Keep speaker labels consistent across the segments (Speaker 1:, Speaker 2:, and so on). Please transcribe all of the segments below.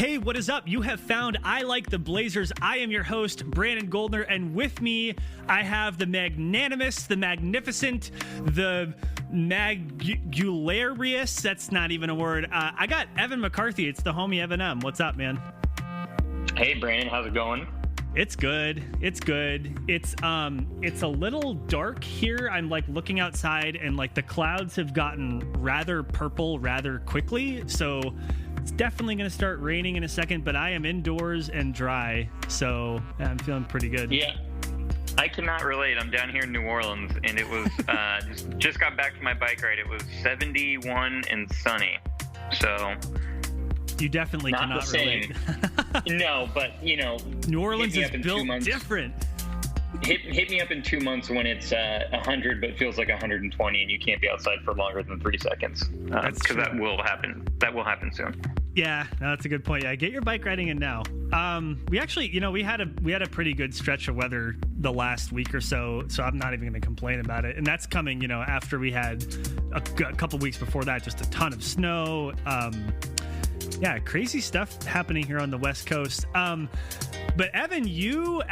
Speaker 1: Hey, what is up? You have found I Like the Blazers. I am your host, Brandon Goldner, and with me, I have the magnanimous, the magnificent, the magularious, that's not even a word. I got Evan McCarthy. It's the homie Evanem. What's up, man?
Speaker 2: Hey, Brandon. How's it going?
Speaker 1: It's good. It's good. It's a little dark here. I'm like looking outside and like the clouds have gotten rather purple rather quickly. So it's definitely going to start raining in a second, but I am indoors and dry, so I'm feeling pretty good.
Speaker 2: Yeah, I cannot relate. I'm down here in New Orleans, and it was just got back from my bike ride. It was 71 and sunny, so
Speaker 1: you definitely
Speaker 2: not
Speaker 1: cannot
Speaker 2: the same.
Speaker 1: relate.
Speaker 2: No, but you know,
Speaker 1: New Orleans is built different.
Speaker 2: Hit me up in 2 months when it's 100, but feels like 120, and you can't be outside for longer than 3 seconds. Because that will happen. That will happen soon.
Speaker 1: Yeah, no, that's a good point. Yeah, get your bike riding in now. We actually, we had a pretty good stretch of weather the last week or so. So I'm not even going to complain about it. And that's coming, after we had a couple weeks before that, just a ton of snow. Yeah, crazy stuff happening here on the West Coast. But Evan, you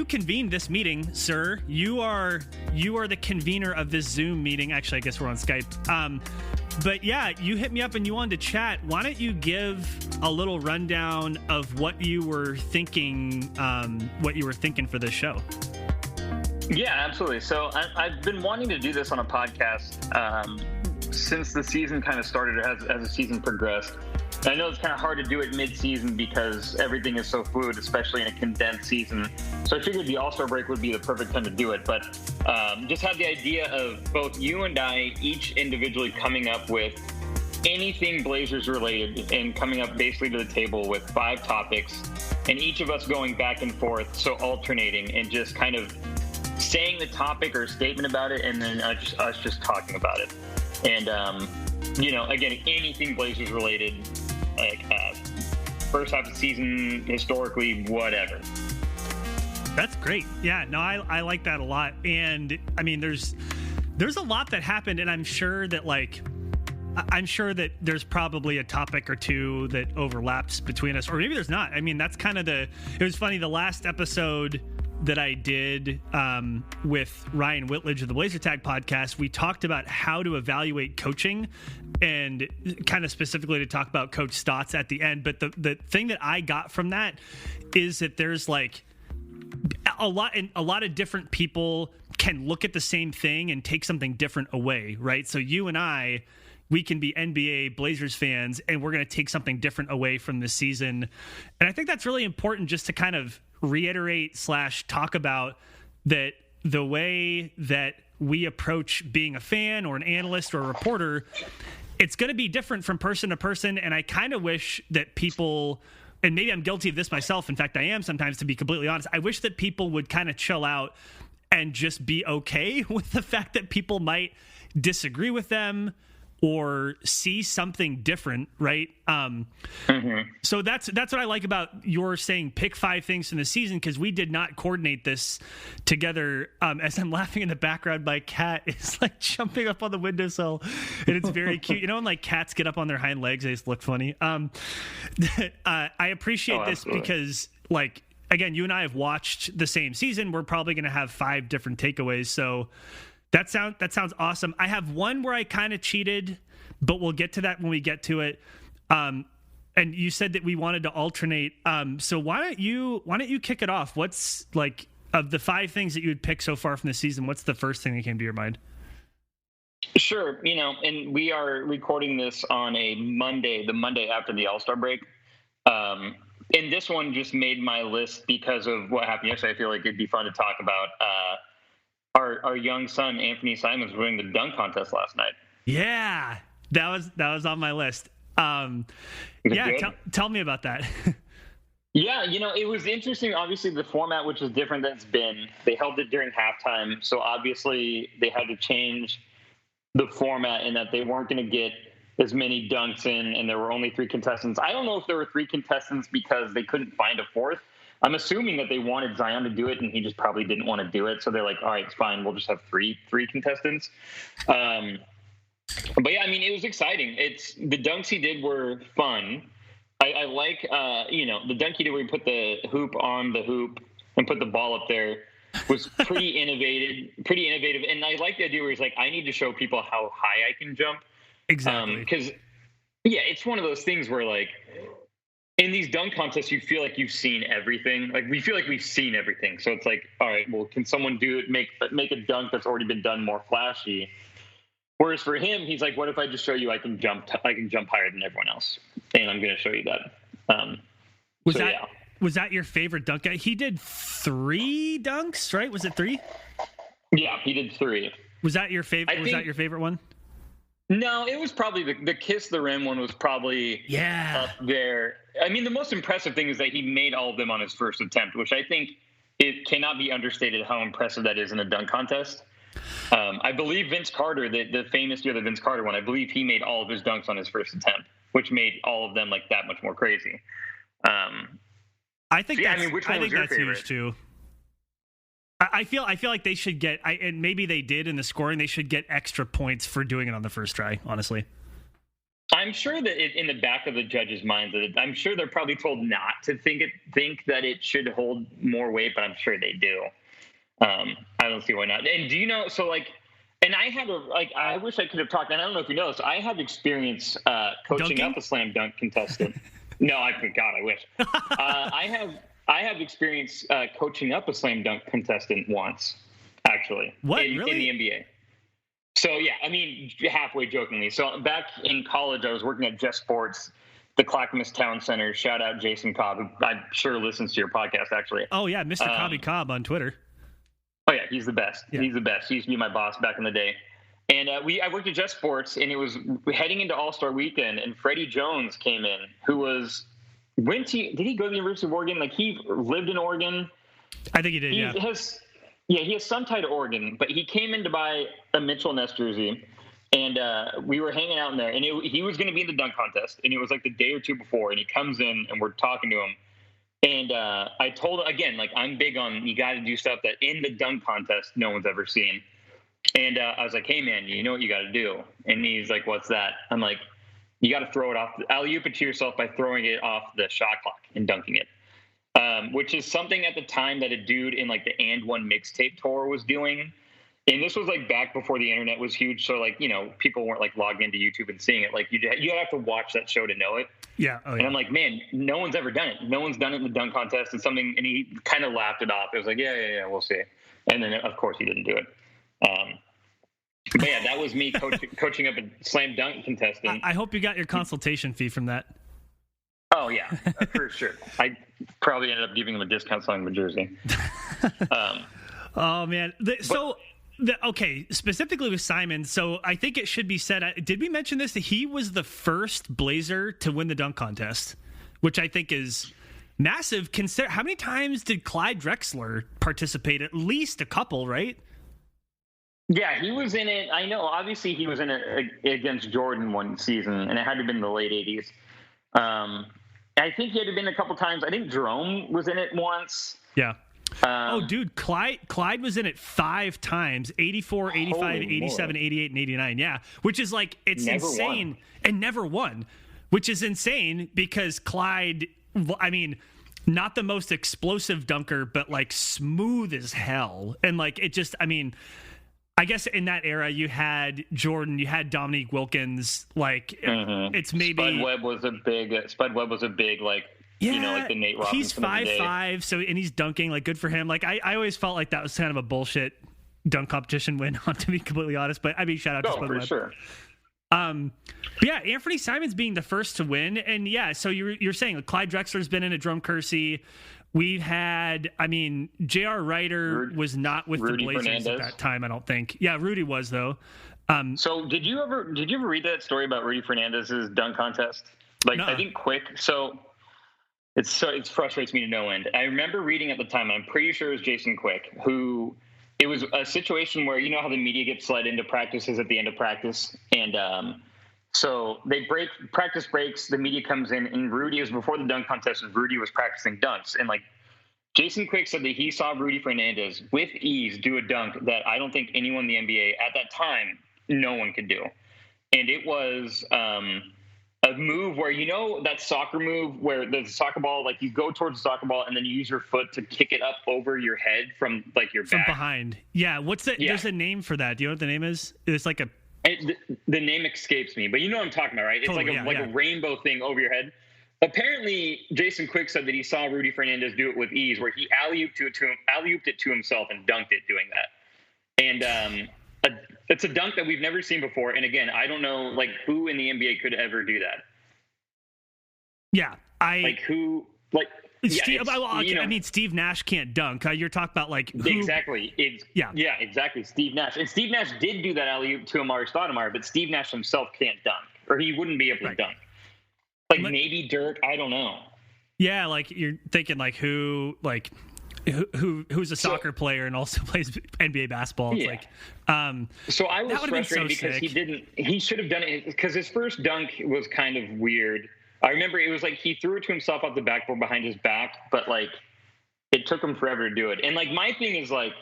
Speaker 1: convened this meeting, sir. You are the convener of this Zoom meeting. Actually, I guess we're on Skype. But yeah, you hit me up and you wanted to chat. Why don't you give a little rundown of what you were thinking for this show?
Speaker 2: Yeah, absolutely. So I've been wanting to do this on a podcast since the season kind of started, as the season progressed. I know it's kind of hard to do it mid-season because everything is so fluid, especially in a condensed season. So I figured the All-Star break would be the perfect time to do it. But just had the idea of both you and I each individually coming up with anything Blazers related and coming up basically to the table with 5 topics, and each of us going back and forth, so alternating and just kind of saying the topic or statement about it, and then us just talking about it. And, again, anything Blazers related, like first half of the season, historically, whatever.
Speaker 1: That's great. Yeah, no, I like that a lot. And I mean, there's a lot that happened, and I'm sure that there's probably a topic or two that overlaps between us, or maybe there's not. I mean, that's kind of it was funny. The last episode that I did with Ryan Whitledge of the Blazer Tag podcast, we talked about how to evaluate coaching and kind of specifically to talk about Coach Stotts at the end. But the thing that I got from that is that there's like a lot of different people can look at the same thing and take something different away, right? So you and we can be NBA Blazers fans and we're going to take something different away from the season. And I think that's really important just to kind of reiterate / talk about that the way that we approach being a fan or an analyst or a reporter, it's going to be different from person to person. And I kind of wish that people, and maybe I'm guilty of this myself, in fact I am sometimes, to be completely honest, I wish that people would kind of chill out and just be okay with the fact that people might disagree with them or see something different, right? So that's what I like about your saying pick 5 things from the season, because we did not coordinate this together. As I'm laughing in the background, my cat is like jumping up on the windowsill, and it's very cute. When like cats get up on their hind legs, they just look funny. I appreciate this because, like, again, you and I have watched the same season. We're probably going to have 5 different takeaways. So that sounds awesome. I have one where I kind of cheated, but we'll get to that when we get to it. And you said that we wanted to alternate. So why don't you kick it off? What's, like, of the 5 things that you would pick so far from the season, what's the first thing that came to your mind?
Speaker 2: Sure. And we are recording this on a Monday, the Monday after the All-Star break. And this one just made my list because of what happened yesterday. I feel like it'd be fun to talk about. Our young son, Anthony Simons, winning the dunk contest last night.
Speaker 1: Yeah, that was on my list. Tell me about that.
Speaker 2: Yeah, it was interesting. Obviously, the format, which is different than it's been, they held it during halftime. So obviously, they had to change the format in that they weren't going to get as many dunks in, and there were only 3 contestants. I don't know if there were 3 contestants because they couldn't find a 4th. I'm assuming that they wanted Zion to do it, and he just probably didn't want to do it. So they're like, all right, it's fine. We'll just have three contestants. But yeah, I mean, it was exciting. The dunks he did were fun. I like, the dunk he did where he put the hoop on the hoop and put the ball up there was pretty innovative. And I like the idea where he's like, I need to show people how high I can jump.
Speaker 1: Exactly.
Speaker 2: Because, it's one of those things where, like, in these dunk contests, you feel like you've seen everything. Like, we feel like we've seen everything. So it's like, all right, well, can someone make a dunk that's already been done more flashy? Whereas for him, he's like, what if I just show you I can jump higher than everyone else? And I'm going to show you that.
Speaker 1: Was that your favorite dunk? He did 3 dunks, right? Was it 3?
Speaker 2: Yeah, he did 3.
Speaker 1: Was that your favorite? That your favorite one?
Speaker 2: No, it was probably the kiss the rim one was probably up there. I mean, the most impressive thing is that he made all of them on his first attempt, which I think it cannot be understated how impressive that is in a dunk contest. I believe Vince Carter, the famous year, the Vince Carter one, I believe he made all of his dunks on his first attempt, which made all of them like that much more crazy.
Speaker 1: I think
Speaker 2: which one was your favorite?
Speaker 1: Huge too. I feel like they should get, and maybe they did in the scoring, they should get extra points for doing it on the first try, honestly.
Speaker 2: I'm sure that in the back of the judges' minds, I'm sure they're probably told not to think that it should hold more weight, but I'm sure they do. I don't see why not. And do you know, so like, and I had I wish I could have talked, and I don't know if you know this, I have experience coaching up a slam dunk contestant. No, I wish. I have experience coaching up a slam dunk contestant once, actually.
Speaker 1: What,
Speaker 2: in
Speaker 1: really?
Speaker 2: the NBA. So, yeah, I mean, halfway jokingly. So back in college, I was working at Just Sports, the Clackamas Town Center. Shout out Jason Cobb, who I'm sure listens to your podcast, actually.
Speaker 1: Oh, yeah, Mr. Cobby Cobb on Twitter.
Speaker 2: Oh, yeah, he's the best. Yeah. He's the best. He used to be my boss back in the day. And I worked at Just Sports, and it was heading into All-Star Weekend, and Freddie Jones came in, who was – did he go to the University of Oregon? Like, he lived in Oregon.
Speaker 1: I think he did,
Speaker 2: he has some tie to Oregon, but he came in to buy a Mitchell Ness jersey, and we were hanging out in there, and he was going to be in the dunk contest, and it was like the day or two before, and he comes in, and we're talking to him. And I told him, again, like, I'm big on you got to do stuff that in the dunk contest no one's ever seen. And I was like, hey, man, you know what you got to do? And he's like, what's that? I'm like, you got to throw it off. Alley-oop it to yourself by throwing it off the shot clock and dunking it, which is something at the time that a dude in, like, the And One mixtape tour was doing. And this was, like, back before the internet was huge. So, like, you know, people weren't, like, logged into YouTube and seeing it. Like, you have to watch that show to know it.
Speaker 1: Yeah. Oh, yeah.
Speaker 2: And I'm like, man, no one's ever done it. No one's done it in the dunk contest. It's something, and he kind of laughed it off. It was like, yeah, we'll see. And then, of course, he didn't do it. But yeah, that was me coaching up a slam dunk contestant.
Speaker 1: I hope you got your consultation fee from that.
Speaker 2: Oh, yeah, for sure. I probably ended up giving him a discount selling the jersey.
Speaker 1: Oh, man. Okay, specifically with Simon, so I think it should be said, did we mention this? That he was the first Blazer to win the dunk contest, which I think is massive. Consider how many times did Clyde Drexler participate? At least a couple, right?
Speaker 2: Yeah, he was in it. I know, obviously, he was in it against Jordan one season, and it had to have been the late 80s. I think he had been a couple times. I think Jerome was in it once.
Speaker 1: Yeah. Dude, Clyde was in it 5 times, 84, 85, 87, 88, and 89. Yeah, which is like, it's never insane. Won. And never won, which is insane because Clyde, I mean, not the most explosive dunker, but like smooth as hell. And like, it just, I mean, I guess in that era you had Jordan, you had Dominique Wilkins, like it's maybe
Speaker 2: Spud Webb was a big like,
Speaker 1: yeah,
Speaker 2: you know, like the Nate Robinson.
Speaker 1: He's 5'5", so and he's dunking, like, good for him. Like I always felt like that was kind of a bullshit dunk competition win, to be completely honest. But I mean, shout out to Spud Webb.
Speaker 2: Sure.
Speaker 1: But yeah, Anthony Simons being the first to win, and yeah, so you're saying like, Clyde Drexler's been in a Jerome Kersey. We've had, I mean, J.R. Ryder was not with
Speaker 2: Rudy
Speaker 1: the Blazers
Speaker 2: Fernandez
Speaker 1: at that time, I don't think. Yeah, Rudy was though.
Speaker 2: So did you ever read that story about Rudy Fernandez's dunk contest? Like, no. I think quick. So it frustrates me to no end. I remember reading at the time, I'm pretty sure it was Jason Quick, who it was a situation where, you know how the media gets led into practices at the end of practice, and so practice breaks, the media comes in, and Rudy was before the dunk contest, and Rudy was practicing dunks. And like Jason Quick said that he saw Rudy Fernandez with ease do a dunk that I don't think anyone in the NBA at that time, no one could do. And it was a move where, you know, that soccer move where the soccer ball, like you go towards the soccer ball and then you use your foot to kick it up over your head from like your back.
Speaker 1: From behind. Yeah. What's that? Yeah. There's a name for that. Do you know what the name is? It's like
Speaker 2: the name escapes me, but you know what I'm talking about, right? It's
Speaker 1: totally,
Speaker 2: a rainbow thing over your head. Apparently, Jason Quick said that he saw Rudy Fernandez do it with ease, where he alley-ooped it to himself and dunked it doing that. And it's a dunk that we've never seen before. And again, I don't know like who in the NBA could ever do that.
Speaker 1: Yeah, Steve Nash can't dunk. You're talking about like who...
Speaker 2: Exactly. Exactly. Steve Nash, and Steve Nash did do that alley-oop to Amari Stoudemire, but Steve Nash himself can't dunk, or he wouldn't be able to dunk. Like maybe Dirk, I don't know.
Speaker 1: Yeah, like you're thinking like who's a soccer player and also plays NBA basketball. It's like
Speaker 2: so I was frustrated because he should have done it because his first dunk was kind of weird. I remember it was like he threw it to himself off the backboard behind his back, but like it took him forever to do it. And like my thing is like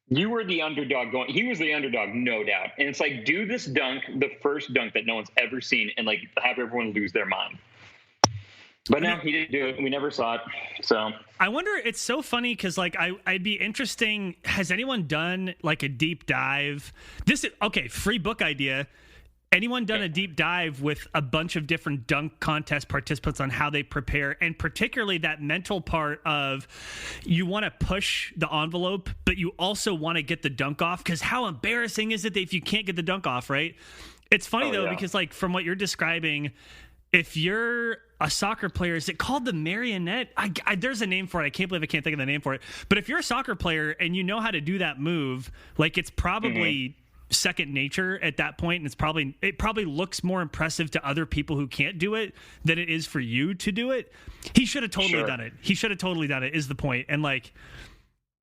Speaker 2: you were the underdog he was the underdog, no doubt. And it's like do this dunk, the first dunk that no one's ever seen, and like have everyone lose their mind. But no, he didn't do it. We never saw it. So
Speaker 1: I wonder. It's so funny because, like, I'd be interesting. Has anyone done like a deep dive? Free book idea. Anyone done a deep dive with a bunch of different dunk contest participants on how they prepare, and particularly that mental part of you want to push the envelope, but you also want to get the dunk off because how embarrassing is it if you can't get the dunk off, right? It's funny because like from what you're describing, if you're a soccer player, is it called the marionette? There's a name for it. I can't believe I can't think of the name for it. But if you're a soccer player and you know how to do that move, like it's probably second nature at that point, and it probably looks more impressive to other people who can't do it than it is for you to do it. He should have totally done it. He should have totally done it. Is the point? And like,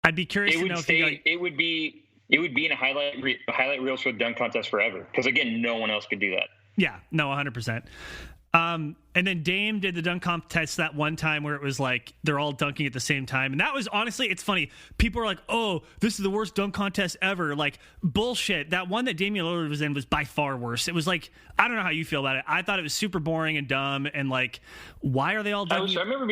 Speaker 1: I'd be curious to know if
Speaker 2: it would be in a highlight reels for the dunk contest forever. Because again, no one else could do that.
Speaker 1: Yeah, no, 100%. And then Dame did the dunk contest that one time where it was like they're all dunking at the same time. And that was honestly, it's funny. People are like, oh, this is the worst dunk contest ever. Like, bullshit. That one that Damian Lillard was in was by far worse. It was like, I don't know how you feel about it. I thought it was super boring and dumb. And like, why are they all dunking?
Speaker 2: I remember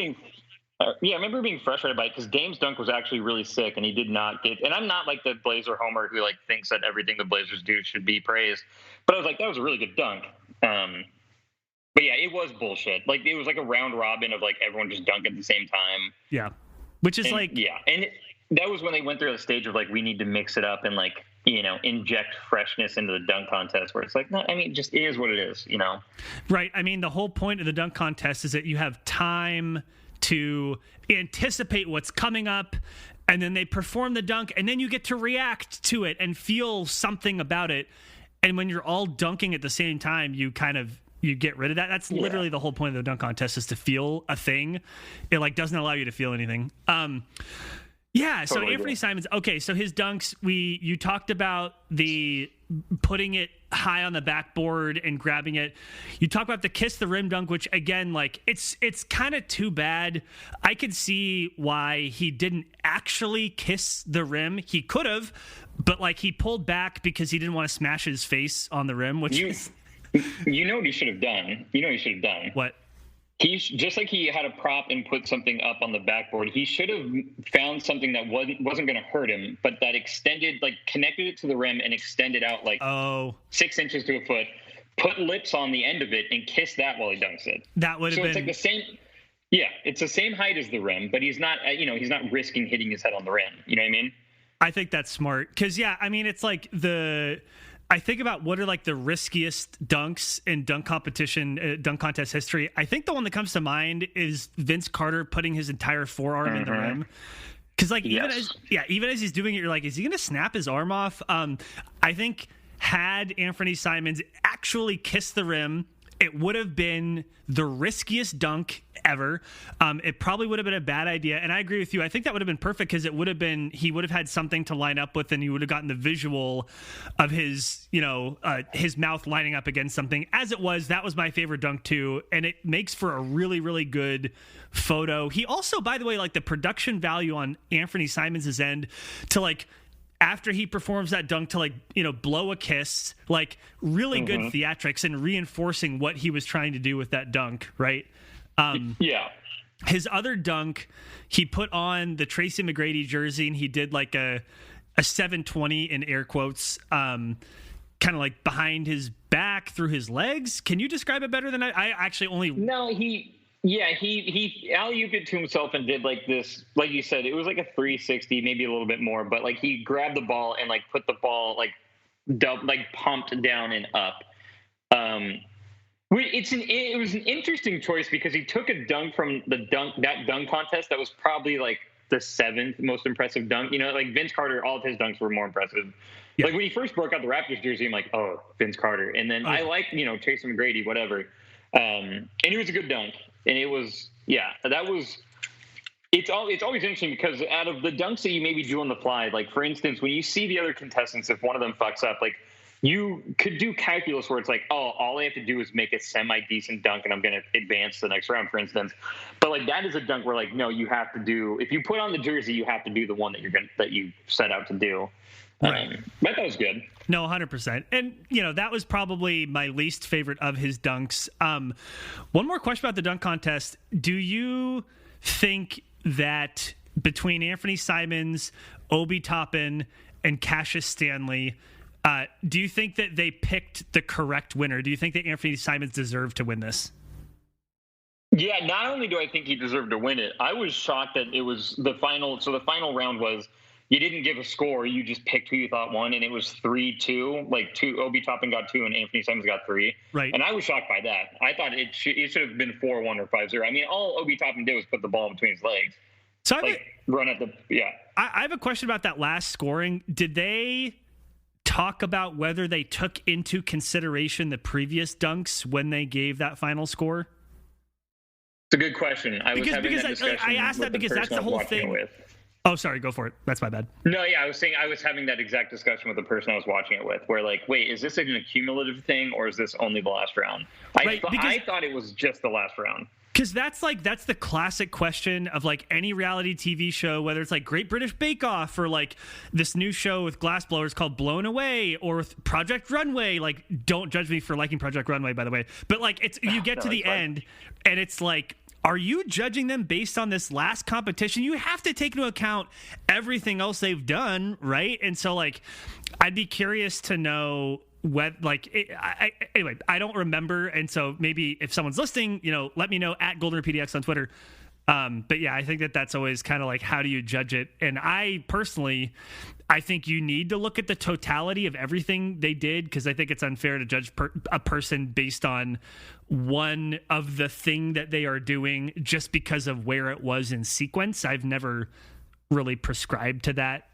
Speaker 2: being frustrated by it because Dame's dunk was actually really sick and he did not get, and I'm not like the Blazer homer who like thinks that everything the Blazers do should be praised. But I was like, that was a really good dunk. But yeah, it was bullshit. Like it was like a round robin of like everyone just dunk at the same time.
Speaker 1: Yeah, which is
Speaker 2: that was when they went through the stage of like we need to mix it up and like inject freshness into the dunk contest. Where it's like no, I mean, it just is what it is,
Speaker 1: Right. I mean, the whole point of the dunk contest is that you have time to anticipate what's coming up, and then they perform the dunk, and then you get to react to it and feel something about it. And when you're all dunking at the same time, you get rid of that. That's literally the whole point of the dunk contest is to feel a thing. It like doesn't allow you to feel anything. So Anthony Simons. Okay, so his dunks. You talked about the putting it high on the backboard and grabbing it. You talk about the kiss the rim dunk, which again, like it's kind of too bad. I could see why he didn't actually kiss the rim. He could have, but like he pulled back because he didn't want to smash his face on the rim, which is.
Speaker 2: You know what he should have done?
Speaker 1: What?
Speaker 2: He just like he had a prop and put something up on the backboard. He should have found something that wasn't going to hurt him, but that extended, like connected it to the rim and extended out like 6 inches to a foot. Put lips on the end of it and kiss that while he dunks it.
Speaker 1: That would have been.
Speaker 2: It's like the same. Yeah, it's the same height as the rim, but he's not. He's not risking hitting his head on the rim. You know what I mean?
Speaker 1: I think that's smart because I mean it's like I think about what are like the riskiest dunks in dunk competition, dunk contest history. I think the one that comes to mind is Vince Carter putting his entire forearm in the rim. Because like even as he's doing it, you're like, is he going to snap his arm off? I think had Anthony Simons actually kissed the rim, it would have been the riskiest dunk ever. It probably would have been a bad idea. And I agree with you. I think that would have been perfect because he would have had something to line up with and he would have gotten the visual of his mouth lining up against something. As it was, that was my favorite dunk too. And it makes for a really, really good photo. He also, by the way, like the production value on Anthony Simons' end to like after he performs that dunk to, like, blow a kiss, like really good theatrics and reinforcing what he was trying to do with that dunk, right?
Speaker 2: Yeah.
Speaker 1: His other dunk, he put on the Tracy McGrady jersey and he did like a 720 in air quotes, kind of like behind his back through his legs. Can you describe it better than I actually only?
Speaker 2: No, he alley-ooped it to himself and did like this, like you said, it was like a 360, maybe a little bit more, but like he grabbed the ball and like put the ball like pumped down and up. It was an interesting choice because he took a dunk from that dunk contest that was probably like the 7th most impressive dunk. Like Vince Carter, all of his dunks were more impressive. Yeah. Like when he first broke out the Raptors jersey, I'm like, oh, Vince Carter. And then I like, Tracy McGrady, whatever. And it was a good dunk. And it was, it's always interesting because out of the dunks that you maybe do on the fly, like for instance, when you see the other contestants, if one of them fucks up, like you could do calculus where it's like, oh, all I have to do is make a semi-decent dunk and I'm going to advance to the next round, for instance. But like that is a dunk where like, no, you have to do, if you put on the jersey, you have to do the one that you set out to do.
Speaker 1: Right.
Speaker 2: But that was good.
Speaker 1: No, 100%. And, that was probably my least favorite of his dunks. One more question about the dunk contest. Do you think that between Anthony Simons, Obi Toppin, and Cassius Stanley, do you think that they picked the correct winner? Do you think that Anthony Simons deserved to win this?
Speaker 2: Yeah, not only do I think he deserved to win it, I was shocked that it was the final. So the final round was, you didn't give a score. You just picked who you thought won, and it was 3-2. Like Obi Toppin got 2, and Anthony Simons got 3.
Speaker 1: Right.
Speaker 2: And I was shocked by that. I thought it should have been 4-1 or 5-0. I mean, all Obi Toppin did was put the ball between his legs.
Speaker 1: So
Speaker 2: run at the
Speaker 1: I have a question about that last scoring. Did they talk about whether they took into consideration the previous dunks when they gave that final score?
Speaker 2: It's a good question. I
Speaker 1: asked that because that's the whole thing. Oh, sorry, go for it. That's my bad.
Speaker 2: No, yeah, I was having that exact discussion with the person I was watching it with, where like, wait, is this an accumulative thing or is this only the last round? I thought it was just the last round.
Speaker 1: Because that's the classic question of like any reality TV show, whether it's like Great British Bake Off or like this new show with glassblowers called Blown Away or with Project Runway. Like, don't judge me for liking Project Runway, by the way. But like, you get to the end and it's like, are you judging them based on this last competition? You have to take into account everything else they've done, right? And so, like, I'd be curious to know anyway, I don't remember, and so maybe if someone's listening, let me know at GoldenRPDX on Twitter. But yeah, I think that's always kind of like, how do you judge it? And I think you need to look at the totality of everything they did, because I think it's unfair to judge a person based on one of the thing that they are doing just because of where it was in sequence. I've never really prescribed to that.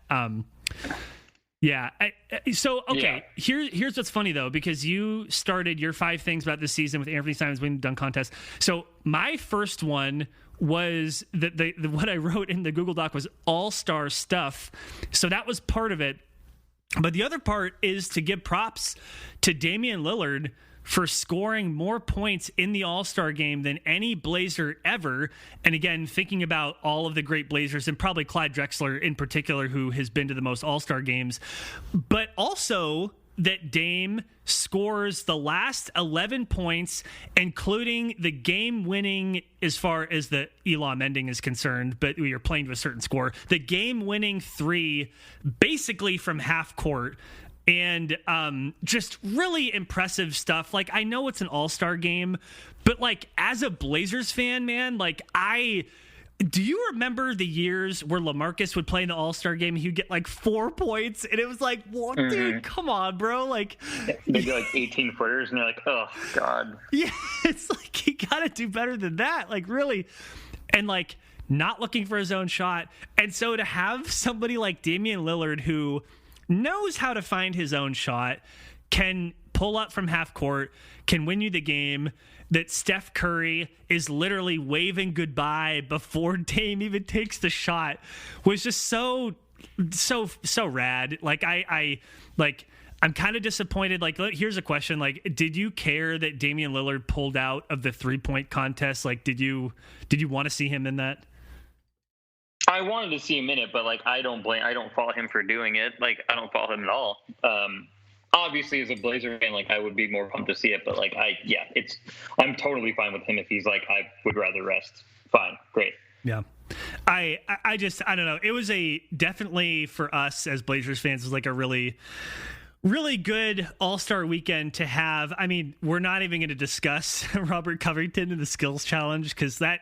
Speaker 1: Here's what's funny though, because you started your 5 things about this season with Anthony Simons winning the dunk contest. So my first one was the what I wrote in the Google Doc was all-star stuff. So that was part of it. But the other part is to give props to Damian Lillard for scoring more points in the All-Star game than any Blazer ever. And again, thinking about all of the great Blazers and probably Clyde Drexler in particular, who has been to the most All-Star games, but also that Dame scores the last 11 points, including the game-winning, as far as the Elam ending is concerned, but we are playing to a certain score, the game-winning 3 basically from half court. And just really impressive stuff. Like, I know it's an all-star game, but like, as a Blazers fan, man, like, do you remember the years where LaMarcus would play in the all-star game and he'd get like 4 points? And it was like, well, dude, come on, bro. Like,
Speaker 2: they'd be like 18 footers and they're like, oh God.
Speaker 1: Yeah, it's like, you gotta do better than that. Like, really. And like, not looking for his own shot. And so to have somebody like Damian Lillard, who knows how to find his own shot, can pull up from half court, can win you the game, that Steph Curry is literally waving goodbye before Dame even takes the shot, was just so rad. Like, I'm kind of disappointed. Like, here's a question. Like, did you care that Damian Lillard pulled out of the 3-point contest? Like, did you want to see him in that?
Speaker 2: I wanted to see him in it, but like I don't fault him for doing it. Like I don't fault him at all. Obviously, as a Blazer fan, like I would be more pumped to see it, but like I'm totally fine with him if he's like I would rather rest. Fine, great.
Speaker 1: Yeah. I don't know. It was definitely for us as Blazers fans, it was like a really, really good All-Star weekend to have. I mean, we're not even going to discuss Robert Covington and the skills challenge because they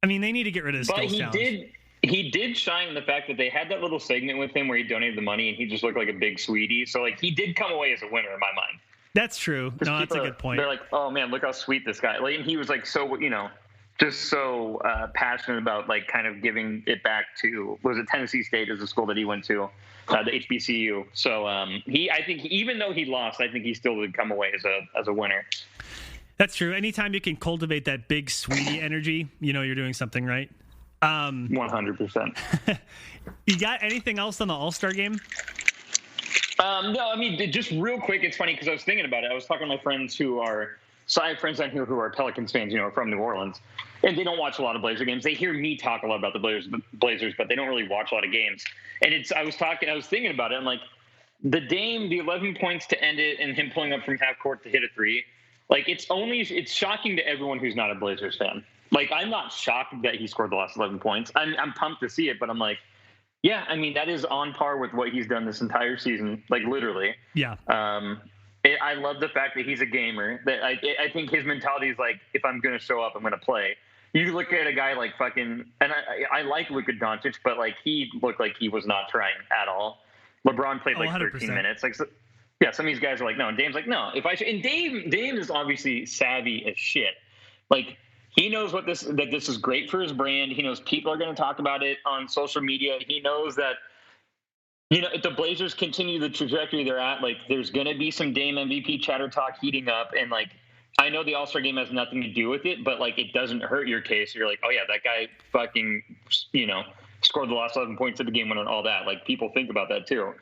Speaker 1: need to get rid of the skills challenge.
Speaker 2: He did shine in the fact that they had that little segment with him where he donated the money and he just looked like a big sweetie. So like he did come away as a winner in my mind.
Speaker 1: That's true. No, that's a good point.
Speaker 2: They're like, oh man, look how sweet this guy. Like, and he was like so, just so passionate about like kind of giving it back to, was it Tennessee State is the school that he went to, the HBCU. So I think even though he lost, I think he still would come away as a winner.
Speaker 1: That's true. Anytime you can cultivate that big sweetie energy, you're doing something right.
Speaker 2: 100%.
Speaker 1: You got anything else on the All-Star game?
Speaker 2: No, I mean, just real quick, it's funny because I was thinking about it. I was talking to my friends I have friends on here who are Pelicans fans, from New Orleans, and they don't watch a lot of Blazer games. They hear me talk a lot about the Blazers, but they don't really watch a lot of games. And I was thinking about it. I'm like, the Dame, the 11 points to end it and him pulling up from half court to hit a three. Like it's shocking to everyone who's not a Blazers fan. Like, I'm not shocked that he scored the last 11 points. I'm pumped to see it, but I'm like, yeah, I mean, that is on par with what he's done this entire season, like literally.
Speaker 1: Yeah.
Speaker 2: I love the fact that he's a gamer. That I think his mentality is like, if I'm going to show up, I'm going to play. You look at a guy like fucking, and I like Luka Doncic, but like he looked like he was not trying at all. LeBron played like 13 minutes. Like, so, yeah, some of these guys are like, no. And Dame's like, no. And Dame is obviously savvy as shit. Like, he knows that this is great for his brand. He knows people are going to talk about it on social media. He knows that, if the Blazers continue the trajectory they're at, like there's going to be some Dame MVP chatter talk heating up. And like, I know the All-Star game has nothing to do with it, but like it doesn't hurt your case. You're like, oh yeah, that guy fucking, scored the last 11 points of the game and all that. Like people think about that too.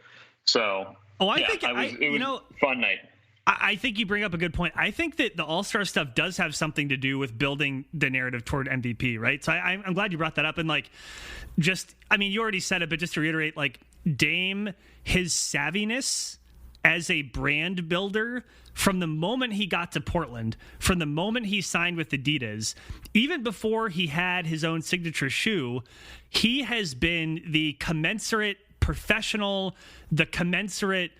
Speaker 2: So, it was a fun night.
Speaker 1: I think you bring up a good point. I think that the All-Star stuff does have something to do with building the narrative toward MVP, right? So I'm glad you brought that up. And like, you already said it, but just to reiterate, like Dame, his savviness as a brand builder from the moment he got to Portland, from the moment he signed with Adidas, even before he had his own signature shoe, he has been the commensurate professional, the commensurate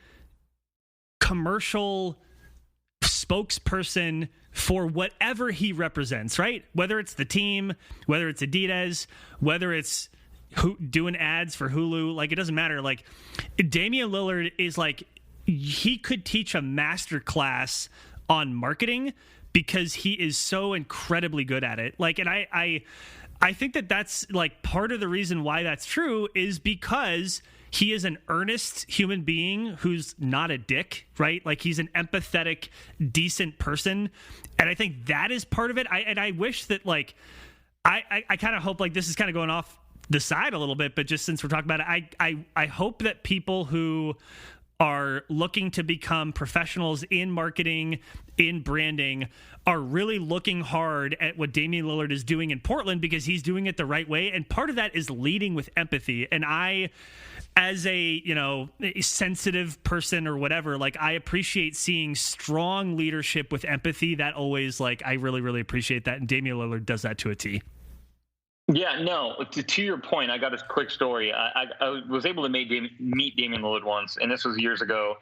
Speaker 1: commercial spokesperson for whatever he represents, right? Whether it's the team, whether it's Adidas, whether it's doing ads for Hulu, like it doesn't matter. Like Damian Lillard is like, he could teach a master class on marketing because he is so incredibly good at it. Like, and I think that that's like part of the reason why that's true is because he is an earnest human being who's not a dick, right? Like he's an empathetic, decent person. And I think that is part of it. I wish that like, I kind of hope like this is kind of going off the side a little bit, but just since we're talking about it, I hope that people who are looking to become professionals in marketing, in branding, are really looking hard at what Damian Lillard is doing in Portland because he's doing it the right way. And part of that is leading with empathy. And I, as a sensitive person or whatever, like I appreciate seeing strong leadership with empathy. That always like, I really, really appreciate that. And Damian Lillard does that to a T.
Speaker 2: Yeah, no, to your point, I got a quick story. I was able to meet Damian Lillard once, and this was years ago.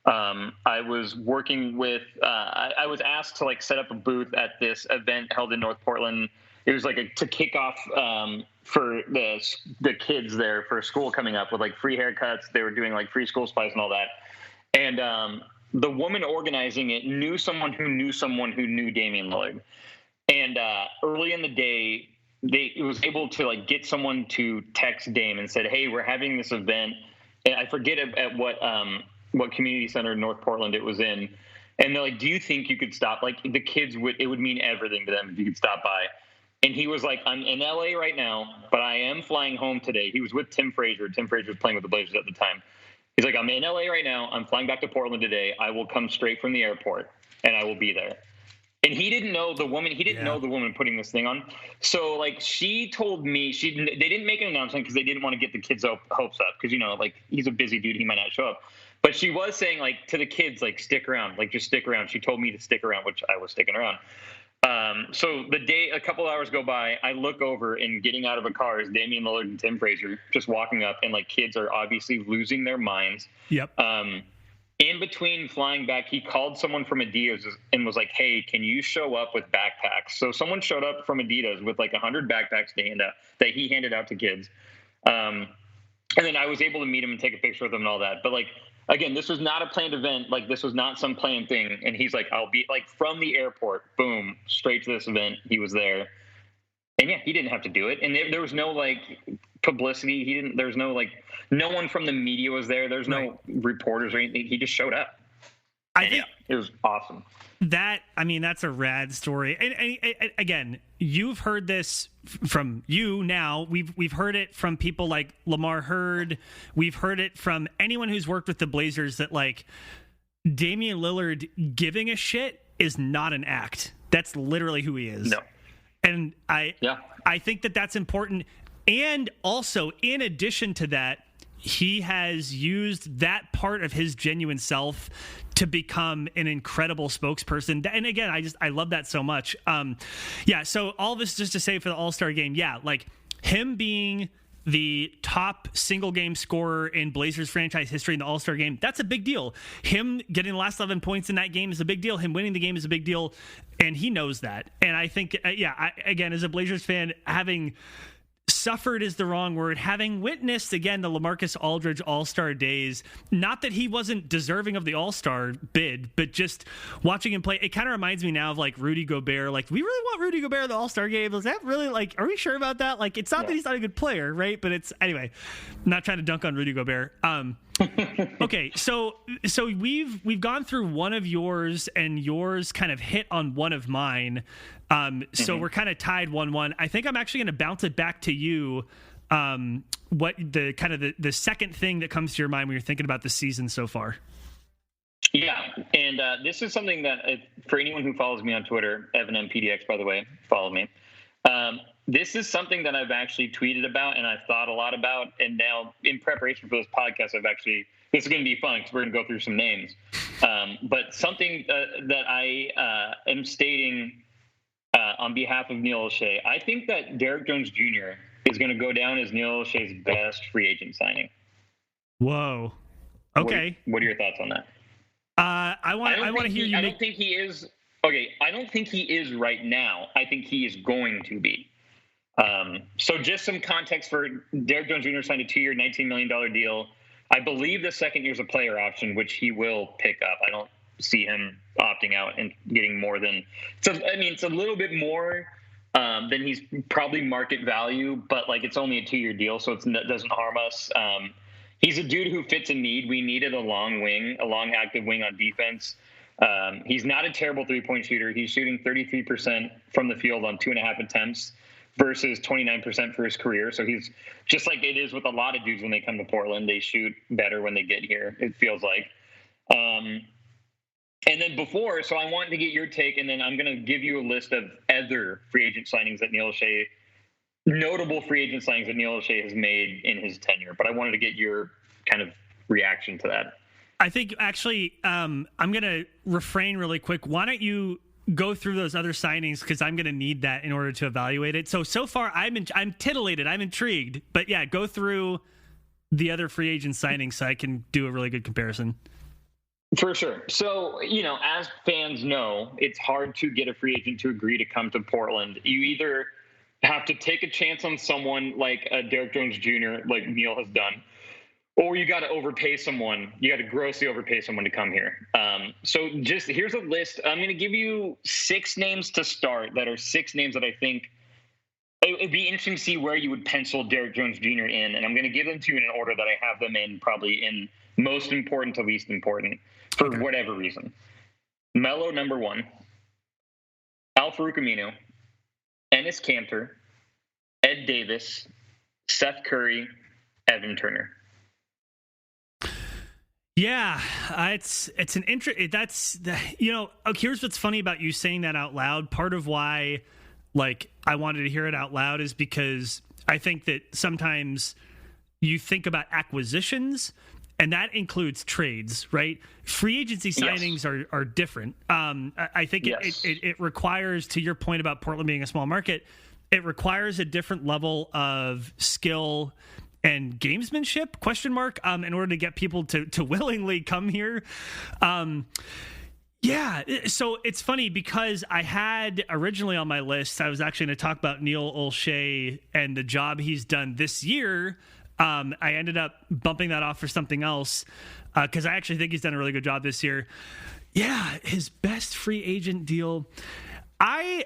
Speaker 2: I was working with, I was asked to like set up a booth at this event held in North Portland. It was like to kick off for the kids there for school coming up with like free haircuts. They were doing like free school supplies and all that. And the woman organizing it knew someone who knew someone who knew Damian Lillard. And early in the day, it was able to like get someone to text Dame and said, "Hey, we're having this event." And I forget at what community center in North Portland it was in. And they're like, "Do you think you could stop?" Like the kids it would mean everything to them if you could stop by. And he was like, "I'm in LA right now, but I am flying home today." He was with Tim Frazier. Tim Frazier was playing with the Blazers at the time. He's like, "I'm in LA right now. I'm flying back to Portland today. I will come straight from the airport and I will be there." And he didn't know the woman. He didn't know the woman putting this thing on. So like she told me they didn't make an announcement because they didn't want to get the kids' hopes up because like he's a busy dude, he might not show up. But she was saying like to the kids like stick around, like just stick around. She told me to stick around, which I was sticking around. So a couple hours go by, I look over and getting out of a car is Damian Lillard and Tim Frazier just walking up, and like kids are obviously losing their minds.
Speaker 1: Yep.
Speaker 2: In between flying back, he called someone from Adidas and was like, "Hey, can you show up with backpacks?" So someone showed up from Adidas with like 100 backpacks that he handed out to kids. And then I was able to meet him and take a picture with him and all that. But like, again, this was not a planned event. Like this was not some planned thing. And he's like, "I'll be like from the airport, boom, straight to this event." He was there. And yeah, he didn't have to do it. And there was no like publicity. There's no like, no one from the media was there. There's no reporters or anything. He just showed up. I think it was awesome.
Speaker 1: That's a rad story. And again, you've heard this from you now. We've heard it from people like Lamar Hurd. We've heard it from anyone who's worked with the Blazers that like Damian Lillard giving a shit is not an act. That's literally who he is.
Speaker 2: No.
Speaker 1: And I think that's important. And also, in addition to that, he has used that part of his genuine self to become an incredible spokesperson. And again, I love that so much. So all this just to say for the All-Star game, like him being the top single game scorer in Blazers franchise history in the All-Star game, that's a big deal. Him getting the last 11 points in that game is a big deal. Him winning the game is a big deal. And he knows that. And I think, again, as a Blazers fan, having suffered is the wrong word, having witnessed again the LaMarcus Aldridge All-Star days, not that he wasn't deserving of the All-Star bid, but just watching him play, it kind of reminds me now of like Rudy Gobert. Like, we really want Rudy Gobert in the All-Star game. Is that really like, are we sure about that? Like, it's not that he's not a good player, right? But it's, anyway, I'm not trying to dunk on Rudy Gobert. Okay, so we've gone through one of yours, and yours kind of hit on one of mine. So we're kind of tied 1-1. I think I'm actually going to bounce it back to you. What the kind of the second thing that comes to your mind when you're thinking about the season so far?
Speaker 2: Yeah, and this is something that for anyone who follows me on Twitter, Evanem PDX, by the way, follow me. This is something that I've actually tweeted about and I've thought a lot about. And now in preparation for this podcast, this is going to be fun because we're going to go through some names. But something that I am stating on behalf of Neil O'Shea, I think that Derrick Jones Jr. is going to go down as Neil O'Shea's best free agent signing.
Speaker 1: Whoa. Okay.
Speaker 2: What are your thoughts on that?
Speaker 1: I want to hear you.
Speaker 2: I don't think he is. Okay, I don't think he is right now. I think he is going to be. So just some context for Derrick Jones Jr. signed a 2-year, $19 million deal. I believe the second year's a player option, which he will pick up. I don't see him opting out and getting more than. It's a little bit more than he's probably market value, but like it's only a 2-year deal, so it doesn't harm us. He's a dude who fits a need. We needed a long active wing on defense. He's not a terrible three-point shooter. He's shooting 33% from the field on 2.5 attempts versus 29% for his career. So he's just like it is with a lot of dudes when they come to Portland. They shoot better when they get here, it feels like. And then so I wanted to get your take, and then I'm going to give you a list of other free agent signings that notable free agent signings that Neil O'Shea has made in his tenure. But I wanted to get your kind of reaction to that.
Speaker 1: I think actually I'm going to refrain really quick. Why don't you go through those other signings, because I'm going to need that in order to evaluate it. So far I'm titillated. I'm intrigued. But yeah, go through the other free agent signings so I can do a really good comparison.
Speaker 2: For sure. So, as fans know, it's hard to get a free agent to agree to come to Portland. You either have to take a chance on someone like Derrick Jones Jr., like Neil has done, or you got to overpay someone. You got to grossly overpay someone to come here. So just here's a list. I'm going to give you 6 names to start that are 6 names that I think it'd be interesting to see where you would pencil Derrick Jones Jr. in. And I'm going to give them to you in an order that I have them in, probably in most important to least important for whatever reason. Melo, number 1. Al-Farouq Aminu, Enes Kanter, Ed Davis, Seth Curry, Evan Turner.
Speaker 1: Yeah, it's an that's here's what's funny about you saying that out loud. Part of why like I wanted to hear it out loud is because I think that sometimes you think about acquisitions and that includes trades, right? Free agency signings are different. I think it requires, to your point about Portland being a small market, it requires a different level of skill and gamesmanship, ? In order to get people to willingly come here. Yeah, so it's funny because I had originally on my list, I was actually going to talk about Neil Olshey and the job he's done this year. I ended up bumping that off for something else because I actually think he's done a really good job this year. Yeah, his best free agent deal. I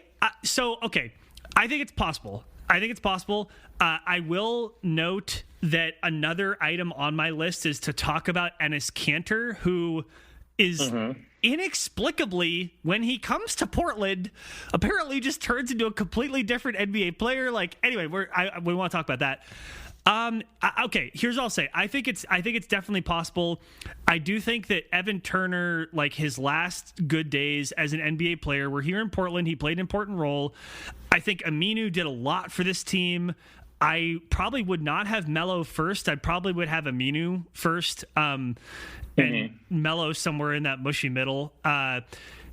Speaker 1: think it's possible. I will note that another item on my list is to talk about Enes Kanter, who is inexplicably, when he comes to Portland, apparently just turns into a completely different NBA player. Like, anyway, we want to talk about that. Okay, here's what I'll say. I think it's definitely possible. I do think that Evan Turner, like his last good days as an NBA player, were here in Portland. He played an important role. I think Aminu did a lot for this team. I probably would not have Melo first. I probably would have Aminu first, and Melo somewhere in that mushy middle.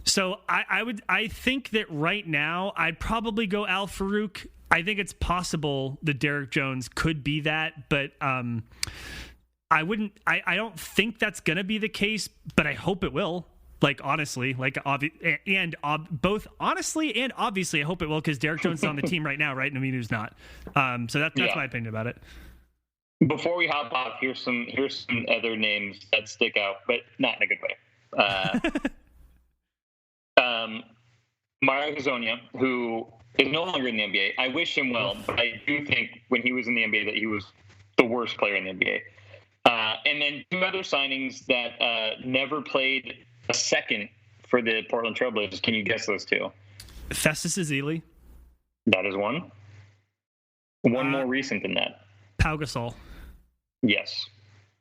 Speaker 1: So I think that right now I'd probably go Al Farouk. I think it's possible that Derek Jones could be that, but I don't think that's going to be the case, but I hope it will. Like, honestly, both honestly and obviously, I hope it will, because Derek Jones is on the team right now, right? And Aminu's not. So that's my opinion about it.
Speaker 2: Before we hop off, here's some other names that stick out, but not in a good way. Mario Hezonja, who is no longer in the NBA. I wish him well, but I do think when he was in the NBA that he was the worst player in the NBA. And then two other signings that never played a second for the Portland Trailblazers. Can you guess those two?
Speaker 1: Festus Ezeli.
Speaker 2: That is one. One more recent than that.
Speaker 1: Pau Gasol.
Speaker 2: Yes.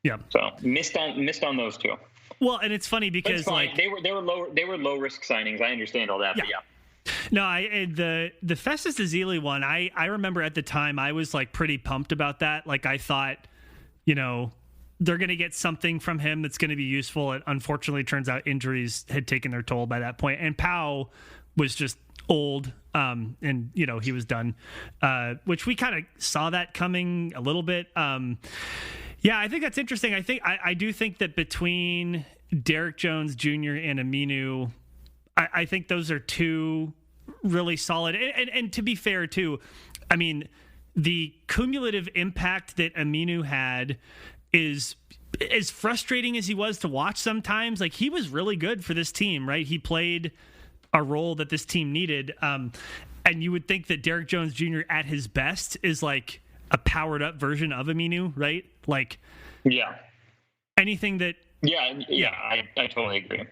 Speaker 1: Yeah.
Speaker 2: So missed on those two.
Speaker 1: Well, and it's funny because like
Speaker 2: they were low risk signings. I understand all that, but yeah.
Speaker 1: No, the Festus Ezeli one, I remember at the time I was like pretty pumped about that. Like I thought, they're going to get something from him that's going to be useful. It unfortunately turns out injuries had taken their toll by that point. And Pau was just old, and he was done, which we kind of saw that coming a little bit. Yeah, I think that's interesting. I do think that between Derek Jones Jr. and Aminu, I think those are two really solid. And to be fair, too, I mean, the cumulative impact that Aminu had is as frustrating as he was to watch sometimes. Like, he was really good for this team, right? He played a role that this team needed. And you would think that Derek Jones Jr. at his best is like a powered up version of Aminu, right? Like,
Speaker 2: yeah,
Speaker 1: anything that,
Speaker 2: I totally agree.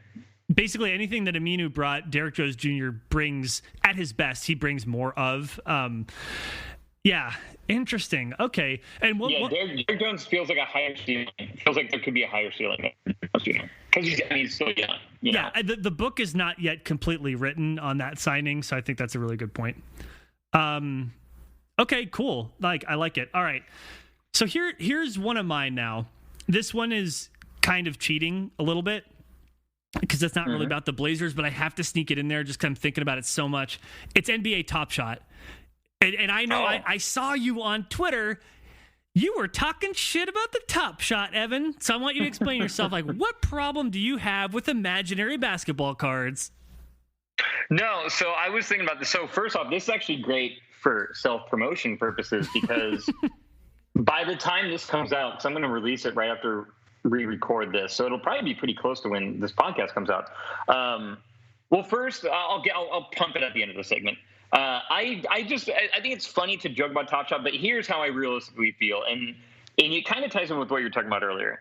Speaker 1: Basically anything that Aminu brought, Derek Jones Jr. brings at his best. He brings more of. Yeah, interesting. Okay, and
Speaker 2: Derek Jones feels like a higher ceiling. Feels like there could be a higher ceiling because he's still young.
Speaker 1: Yeah, the book is not yet completely written on that signing, so I think that's a really good point. Okay, cool. I like it. All right, so here's one of mine now. This one is kind of cheating a little bit, because it's not really about the Blazers, but I have to sneak it in there just because I'm thinking about it so much. It's NBA Top Shot. And I know I saw you on Twitter. You were talking shit about the Top Shot, Evan. So I want you to explain yourself. Like, what problem do you have with imaginary basketball cards?
Speaker 2: No, so I was thinking about this. So first off, this is actually great for self-promotion purposes because by the time this comes out, because I'm going to release it right after re-record this, so it'll probably be pretty close to when this podcast comes out. Well, first, I'll pump it at the end of the segment. I think it's funny to joke about Top Shot, but here's how I realistically feel, and it kind of ties in with what you were talking about earlier.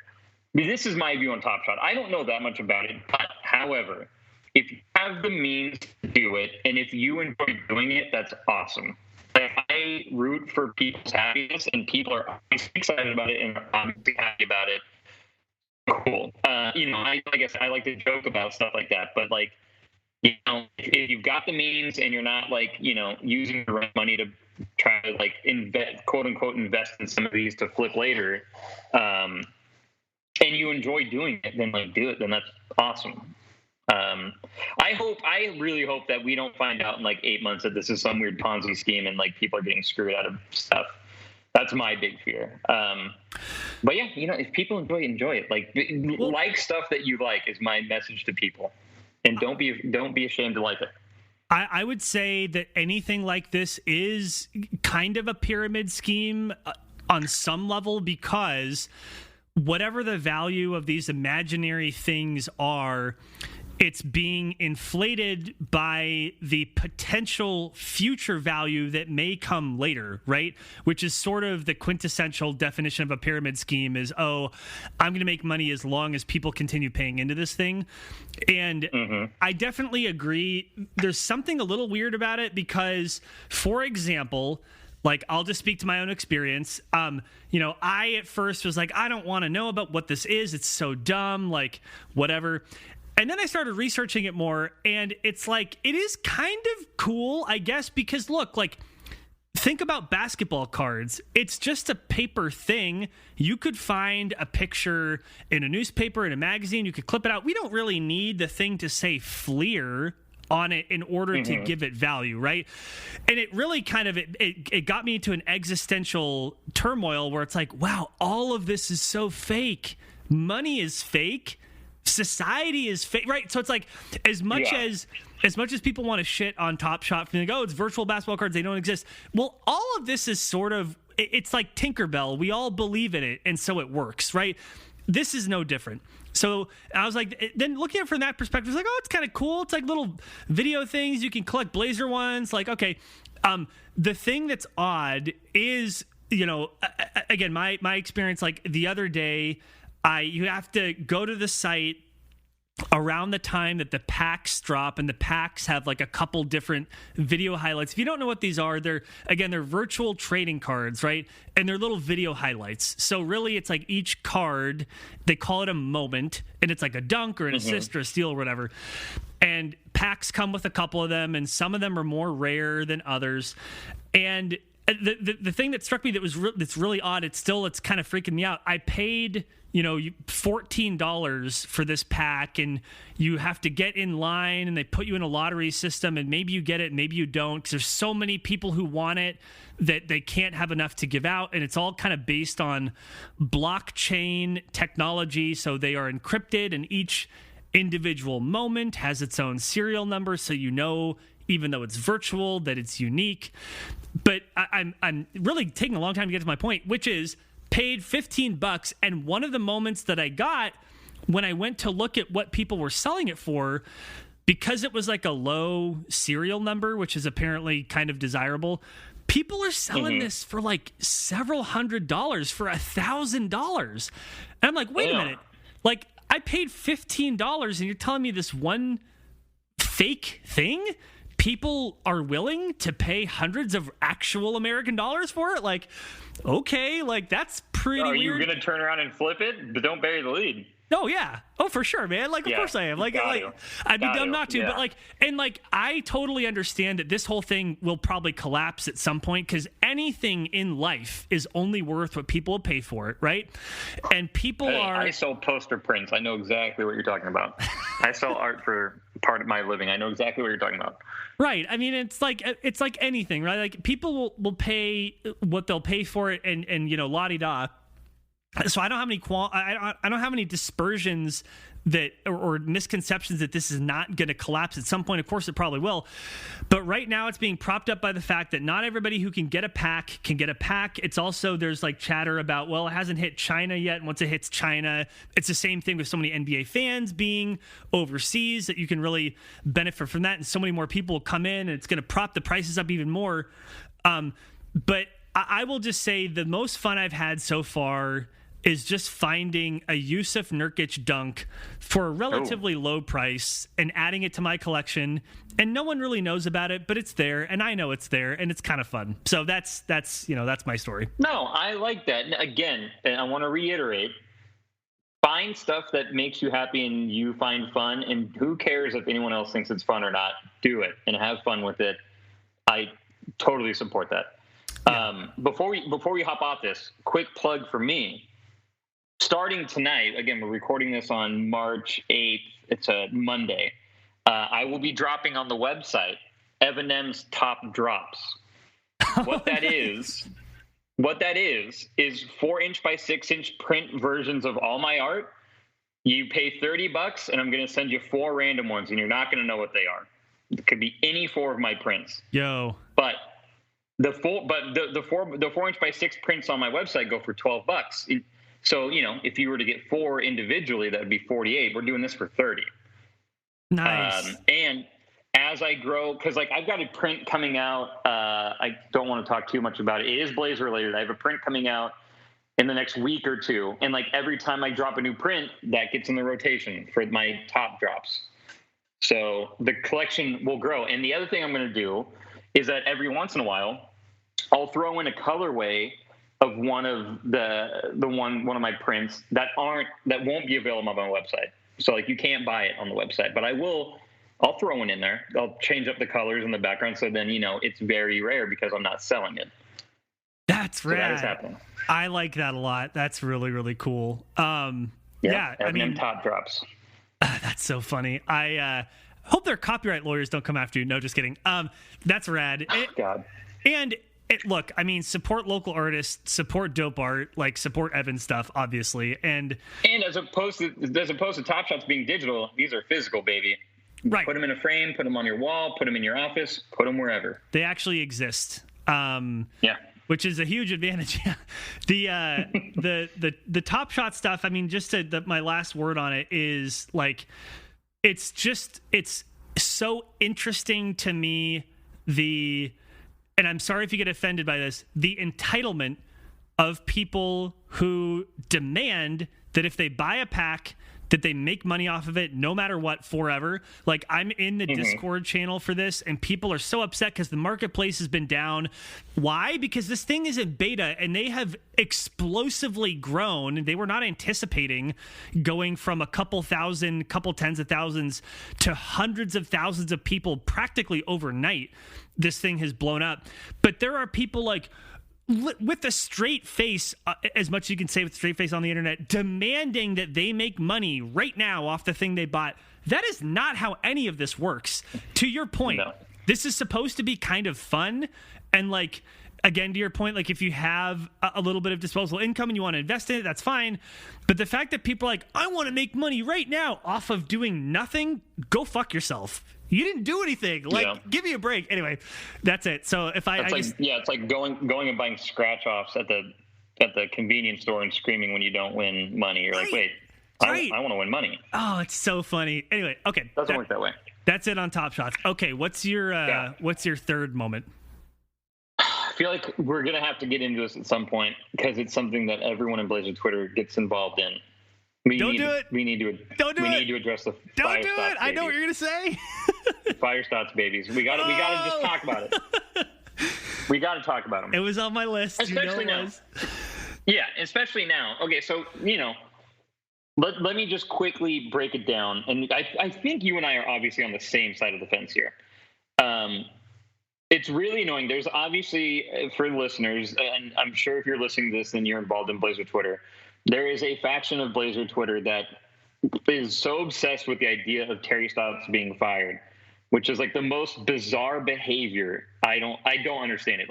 Speaker 2: I mean, this is my view on Top Shot. I don't know that much about it, but however, if you have the means to do it, and if you enjoy doing it, that's awesome. Like, I root for people's happiness, and people are obviously excited about it and are obviously happy about it. Cool. Like I said, I like to joke about stuff like that, but like, if you've got the means and you're not like, using the right money to try to like invest, quote unquote, invest in some of these to flip later, and you enjoy doing it, then like do it. Then that's awesome. I really hope that we don't find out in like 8 months that this is some weird Ponzi scheme and like people are getting screwed out of stuff. That's my big fear. But yeah, if people enjoy it. Like stuff that you like is my message to people, and don't be ashamed to like it.
Speaker 1: I would say that anything like this is kind of a pyramid scheme on some level, because whatever the value of these imaginary things are, it's being inflated by the potential future value that may come later, right? Which is sort of the quintessential definition of a pyramid scheme is, I'm going to make money as long as people continue paying into this thing. And I definitely agree. There's something a little weird about it because, for example, like, I'll just speak to my own experience. I at first was like, I don't want to know about what this is. It's so dumb, like, whatever. And then I started researching it more, and it's like, it is kind of cool, I guess, because look, like, think about basketball cards. It's just a paper thing. You could find a picture in a newspaper, in a magazine. You could clip it out. We don't really need the thing to say Fleer on it in order to give it value, right? And it really kind of, it got me into an existential turmoil where it's like, wow, all of this is so fake. Money is fake. Society is fake, right? So it's like, as much as people want to shit on Top Shot for like, it's virtual basketball cards, they don't exist. Well, all of this is sort of, it's like Tinkerbell. We all believe in it, and so it works, right? This is no different. So I was like, then looking at it from that perspective, it's like, it's kind of cool. It's like little video things. You can collect Blazer ones. Like, okay. The thing that's odd is, again, my experience, like the other day, you have to go to the site around the time that the packs drop, and the packs have like a couple different video highlights. If you don't know what these are, they're virtual trading cards, right? And they're little video highlights. So really it's like each card, they call it a moment, and it's like a dunk or an assist or a steal or whatever. And packs come with a couple of them, and some of them are more rare than others. And the thing that struck me that's really odd, it's kind of freaking me out. I paid $14 for this pack, and you have to get in line, and they put you in a lottery system, and maybe you get it, maybe you don't, because there's so many people who want it that they can't have enough to give out. And it's all kind of based on blockchain technology. So they are encrypted, and each individual moment has its own serial number. So, even though it's virtual, that it's unique. But I'm really taking a long time to get to my point, which is, paid $15, and one of the moments that I got when I went to look at what people were selling it for, because it was like a low serial number, which is apparently kind of desirable, people are selling this for like several $100s for $1,000. And I'm like, wait a minute, like, I paid $15 and you're telling me this one fake thing people are willing to pay hundreds of actual American dollars for it? Like, okay, like, that's pretty weird. Are you
Speaker 2: going to turn around and flip it? But don't bury the lead.
Speaker 1: Oh, yeah. Oh, for sure, man. Like, of course I am. Like, I'd be dumb not to. Yeah. But I totally understand that this whole thing will probably collapse at some point, because anything in life is only worth what people will pay for it, right? And people
Speaker 2: I sell poster prints. I know exactly what you're talking about. I sell art for part of my living. I know exactly what you're talking about.
Speaker 1: Right. I mean, it's like anything, right? Like, people will pay what they'll pay for it, and la-di-da. So I don't have any I don't have any dispersions that or misconceptions that this is not going to collapse at some point. Of course, it probably will. But right now, it's being propped up by the fact that not everybody who can get a pack can get a pack. It's also, there's like chatter about, well, it hasn't hit China yet. And once it hits China, it's the same thing with so many NBA fans being overseas that you can really benefit from that. And so many more people will come in, and it's going to prop the prices up even more. But I will just say the most fun I've had so far is just finding a Yusuf Nurkic dunk for a relatively low price and adding it to my collection. And no one really knows about it, but it's there, and I know it's there, and it's kind of fun. So that's my story.
Speaker 2: No, I like that. Again, and I want to reiterate, find stuff that makes you happy and you find fun, and who cares if anyone else thinks it's fun or not. Do it and have fun with it. I totally support that. Yeah. Before we hop off this, quick plug for me. Starting tonight, again, we're recording this on March 8th. It's a Monday. I will be dropping on the website Evanem's Top Drops. What that is 4-inch by 6-inch print versions of all my art. You pay $30 and I'm going to send you 4 random ones, and you're not going to know what they are. It could be any 4 of my prints.
Speaker 1: Yo.
Speaker 2: But the 4-inch by 6 prints on my website go for $12. So, if you were to get 4 individually, that would be $48. We're doing this for $30.
Speaker 1: Nice.
Speaker 2: And as I grow, because I've got a print coming out. I don't want to talk too much about it. It is Blazer related. I have a print coming out in the next week or two, and every time I drop a new print, that gets in the rotation for my top drops. So the collection will grow. And the other thing I'm going to do is that every once in a while, I'll throw in a colorway of one of one of my prints that won't be available on my website. So you can't buy it on the website, but I'll throw one in there. I'll change up the colors in the background, so then it's very rare because I'm not selling it.
Speaker 1: That's rad.
Speaker 2: So that is happening.
Speaker 1: I like that a lot. That's really, really cool. Yeah,
Speaker 2: I mean, top drops.
Speaker 1: That's so funny. I hope their copyright lawyers don't come after you. No, just kidding. That's rad.
Speaker 2: God.
Speaker 1: And look, I mean, support local artists, support dope art, support Evan's stuff, obviously. And
Speaker 2: as opposed to Top Shots being digital, these are physical, baby.
Speaker 1: Right.
Speaker 2: Put them in a frame, put them on your wall, put them in your office, put them wherever.
Speaker 1: They actually exist.
Speaker 2: Yeah.
Speaker 1: Which is a huge advantage. The Top Shot stuff, I mean, my last word on it is it's so interesting to me, and I'm sorry if you get offended by this, the entitlement of people who demand that if they buy a pack, that they make money off of it no matter what forever. I'm in the Discord channel for this, and people are so upset because the marketplace has been down. Why? Because this thing is in beta and they have explosively grown. They were not anticipating going from a couple tens of thousands to hundreds of thousands of people practically overnight. This thing has blown up. But there are people with a straight face, as much as you can say with a straight face on the internet, demanding that they make money right now off the thing they bought. That is not how any of this works. To your point, no. This is supposed to be kind of fun. And again, to your point, if you have a little bit of disposable income and you want to invest in it, that's fine. But the fact that people are I want to make money right now off of doing nothing, go fuck yourself. You didn't do anything. Give me a break. Anyway, that's it. So if
Speaker 2: it's like going and buying scratch offs at the convenience store and screaming when you don't win money. You're
Speaker 1: right.
Speaker 2: Wait, right. I want to win money.
Speaker 1: Oh, it's so funny. Anyway, okay.
Speaker 2: Doesn't work that way.
Speaker 1: That's it on Top Shots. Okay, what's your third moment?
Speaker 2: I feel like we're gonna have to get into this at some point because it's something that everyone in Blazer Twitter gets involved in. We need to address the
Speaker 1: Don't do it.
Speaker 2: Babies.
Speaker 1: I know what you're gonna say.
Speaker 2: Fire Stotts babies. We got to just talk about it. We got to talk about them.
Speaker 1: It was on my list.
Speaker 2: Especially now. Yeah, especially now. Okay, so let me just quickly break it down, and I think you and I are obviously on the same side of the fence here. It's really annoying. There's obviously, for listeners, and I'm sure if you're listening to this, then you're involved in Blazer Twitter. There is a faction of Blazer Twitter that is so obsessed with the idea of Terry Stotts being fired, which is the most bizarre behavior. I don't understand it.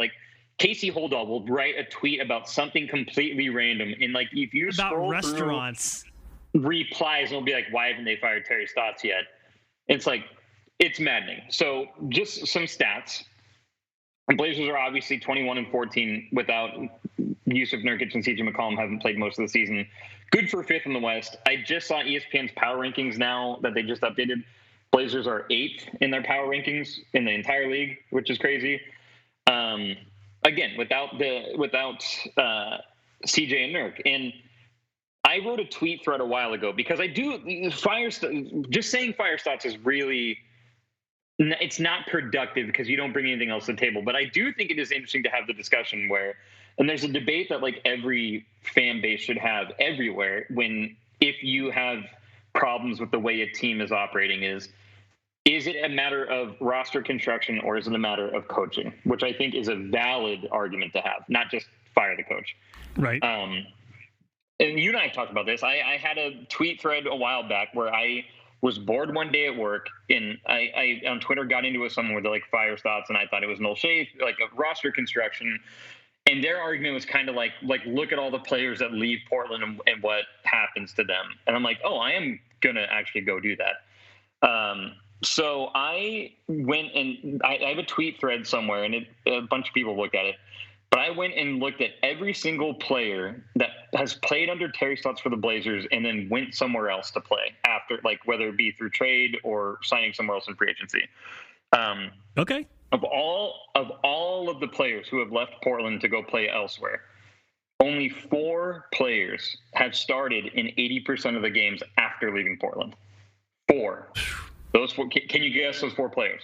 Speaker 2: Casey Holdahl will write a tweet about something completely random, and if you
Speaker 1: about
Speaker 2: scroll
Speaker 1: restaurants
Speaker 2: through replies, it'll be why haven't they fired Terry Stotts yet? It's it's maddening. So just some stats. The Blazers are obviously 21-14 without Yusuf Nurkic and CJ McCollum haven't played most of the season. Good for 5th in the West. I just saw ESPN's power rankings now that they just updated. Blazers are 8th in their power rankings in the entire league, which is crazy. Again, without CJ and Nurk. And I wrote a tweet thread a while ago because just saying Fire Stotts is really, it's not productive because you don't bring anything else to the table. But I do think it is interesting to have the discussion and there's a debate that every fan base should have everywhere when if you have problems with the way a team is operating is it a matter of roster construction or is it a matter of coaching, which I think is a valid argument to have, not just fire the coach.
Speaker 1: Right.
Speaker 2: And you and I have talked about this. I had a tweet thread a while back where I was bored one day at work, and I on Twitter got into it with someone with like fire thoughts, and I thought it was no shade, like a roster construction. And their argument was kind of like look at all the players that leave Portland and what happens to them. And I'm like, oh, I am gonna actually go do that. So I went and I have a tweet thread somewhere, and a bunch of people looked at it. But I went and looked at every single player that has played under Terry Stotts for the Blazers and then went somewhere else to play after, like whether it be through trade or signing somewhere else in free agency.
Speaker 1: Okay.
Speaker 2: Of all of the players who have left Portland to go play elsewhere, only 4 players have started in 80% of the games after leaving Portland. 4. Those 4. Can you guess those 4 players?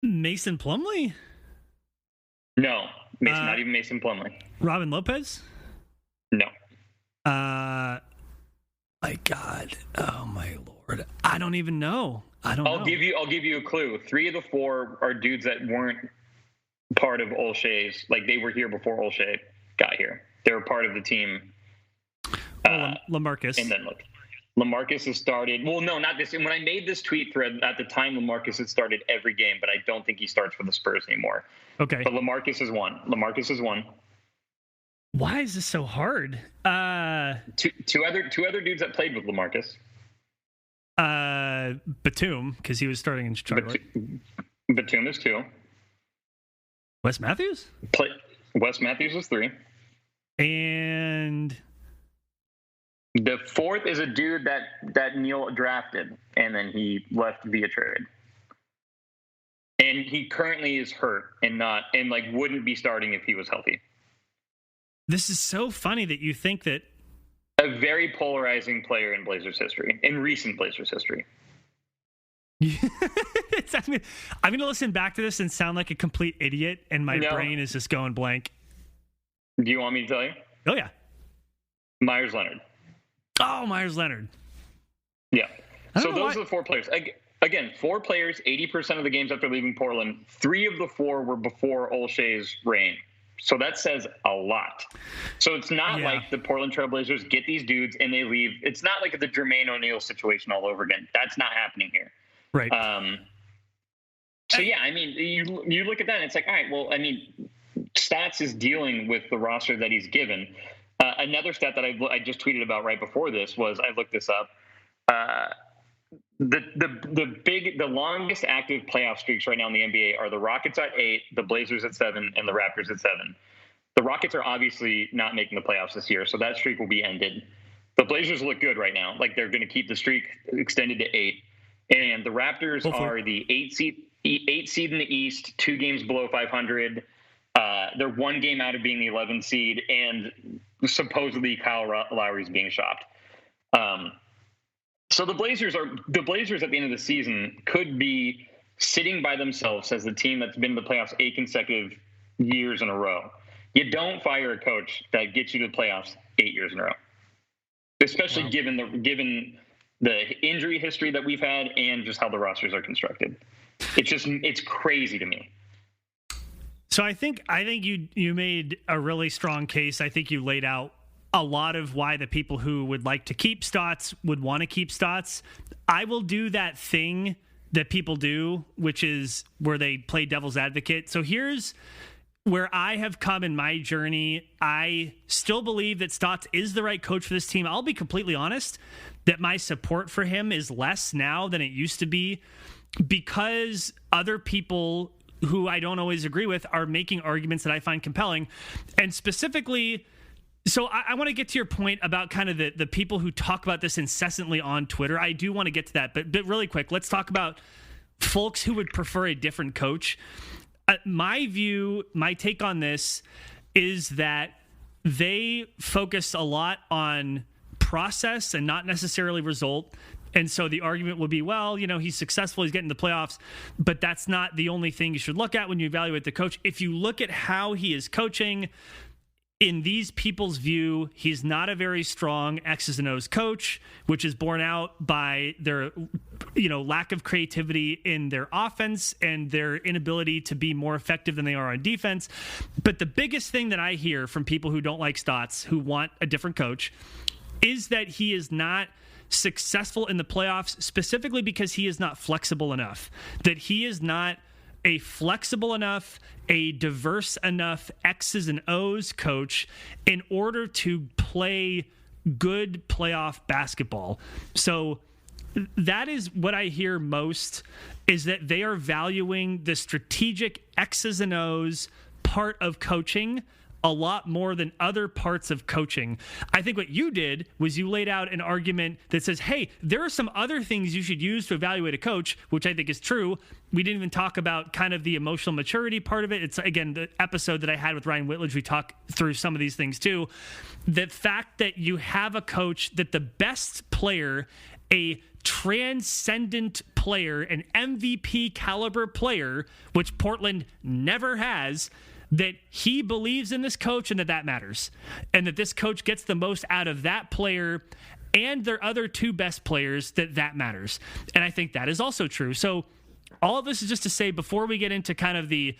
Speaker 1: Mason Plumlee?
Speaker 2: No, not even Mason Plumlee.
Speaker 1: Robin Lopez?
Speaker 2: No.
Speaker 1: My God. Oh my Lord. I don't even know. I'll
Speaker 2: give you a clue. 3 of the 4 are dudes that weren't part of Olshey's. Like they were here before Olshey got here. They were part of the team.
Speaker 1: LaMarcus.
Speaker 2: And then look, LaMarcus has started. Well, no, not this. And when I made this tweet thread at the time, LaMarcus had started every game, but I don't think he starts for the Spurs anymore.
Speaker 1: Okay.
Speaker 2: But LaMarcus is one.
Speaker 1: Why is this so hard?
Speaker 2: Two other dudes that played with LaMarcus.
Speaker 1: Batum, because he was starting in Chicago.
Speaker 2: Batum is 2.
Speaker 1: Wes Matthews?
Speaker 2: Wes Matthews is 3.
Speaker 1: And
Speaker 2: the 4th is a dude that Neil drafted, and then he left via trade. And he currently is hurt and wouldn't be starting if he was healthy.
Speaker 1: This is so funny that you think that.
Speaker 2: A very polarizing player in Blazers history, in recent Blazers history.
Speaker 1: I'm going to listen back to this and sound like a complete idiot, and my brain is just going blank.
Speaker 2: Do you want me to tell you?
Speaker 1: Oh, yeah.
Speaker 2: Myers Leonard.
Speaker 1: Oh, Myers Leonard.
Speaker 2: Yeah. So those are the 4 players. Again, 4 players, 80% of the games after leaving Portland. 3 of the 4 were before Olshey's reign. So that says a lot. So it's not like the Portland Trail Blazers get these dudes and they leave. It's not like the Jermaine O'Neal situation all over again. That's not happening here.
Speaker 1: Right.
Speaker 2: So, yeah, I mean, you look at that and it's like, all right, well, I mean, Stotts is dealing with the roster that he's given. Another stat that I just tweeted about right before this was, I looked this up. The longest active playoff streaks right now in the NBA are the Rockets at 8, the Blazers at 7, and the Raptors at 7. The Rockets are obviously not making the playoffs this year, so that streak will be ended. The Blazers look good right now. Like they're going to keep the streak extended to 8. And the Raptors are the 8 seed in the East, 2 games below 500. They're 1 game out of being the 11th seed, and supposedly Kyle Lowry's being shopped. So the Blazers at the end of the season could be sitting by themselves as the team that's been in the playoffs 8 consecutive years in a row. You don't fire a coach that gets you to the playoffs 8 years in a row, especially given the injury history that we've had and just how the rosters are constructed. It's crazy to me.
Speaker 1: So I think you made a really strong case. I think you laid out a lot of why the people who would like to keep Stotts would want to keep Stotts. I will do that thing that people do, which is where they play devil's advocate. So here's where I have come in my journey. I still believe that Stotts is the right coach for this team. I'll be completely honest that my support for him is less now than it used to be because other people who I don't always agree with are making arguments that I find compelling. And specifically, so I want to get to your point about kind of the people who talk about this incessantly on Twitter. I do want to get to that, but really quick, let's talk about folks who would prefer a different coach. My take on this is that they focus a lot on process and not necessarily result. And so the argument would be, well, he's successful, he's getting the playoffs, but that's not the only thing you should look at when you evaluate the coach. If you look at how he is coaching, in these people's view, he's not a very strong X's and O's coach, which is borne out by their, lack of creativity in their offense and their inability to be more effective than they are on defense. But the biggest thing that I hear from people who don't like Stotts, who want a different coach, is that he is not successful in the playoffs, specifically because he is not flexible enough, that he is not a flexible enough, a diverse enough X's and O's coach in order to play good playoff basketball. So that is what I hear most, is that they are valuing the strategic X's and O's part of coaching a lot more than other parts of coaching. I think what you did was you laid out an argument that says, hey, there are some other things you should use to evaluate a coach, which I think is true. We didn't even talk about kind of the emotional maturity part of it. It's, again, the episode that I had with Ryan Whitledge, we talked through some of these things too. The fact that you have a coach that the best player, a transcendent player, an MVP caliber player, which Portland never has, that he believes in this coach and that matters, and that this coach gets the most out of that player and their other two best players, that matters. And I think that is also true. So all of this is just to say, before we get into kind of the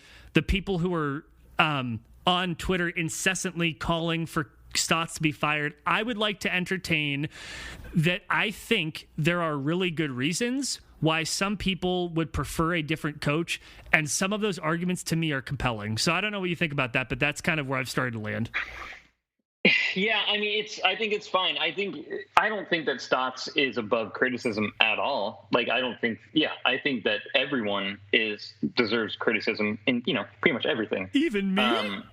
Speaker 1: people who are on Twitter incessantly calling for Stotts to be fired, I would like to entertain that I think there are really good reasons why some people would prefer a different coach, and some of those arguments to me are compelling. So I don't know what you think about that, but that's kind of where I've started to land.
Speaker 2: Yeah, I mean, I think it's fine. I don't think that Stotts is above criticism at all. I think that everyone deserves criticism in, pretty much everything.
Speaker 1: Even me?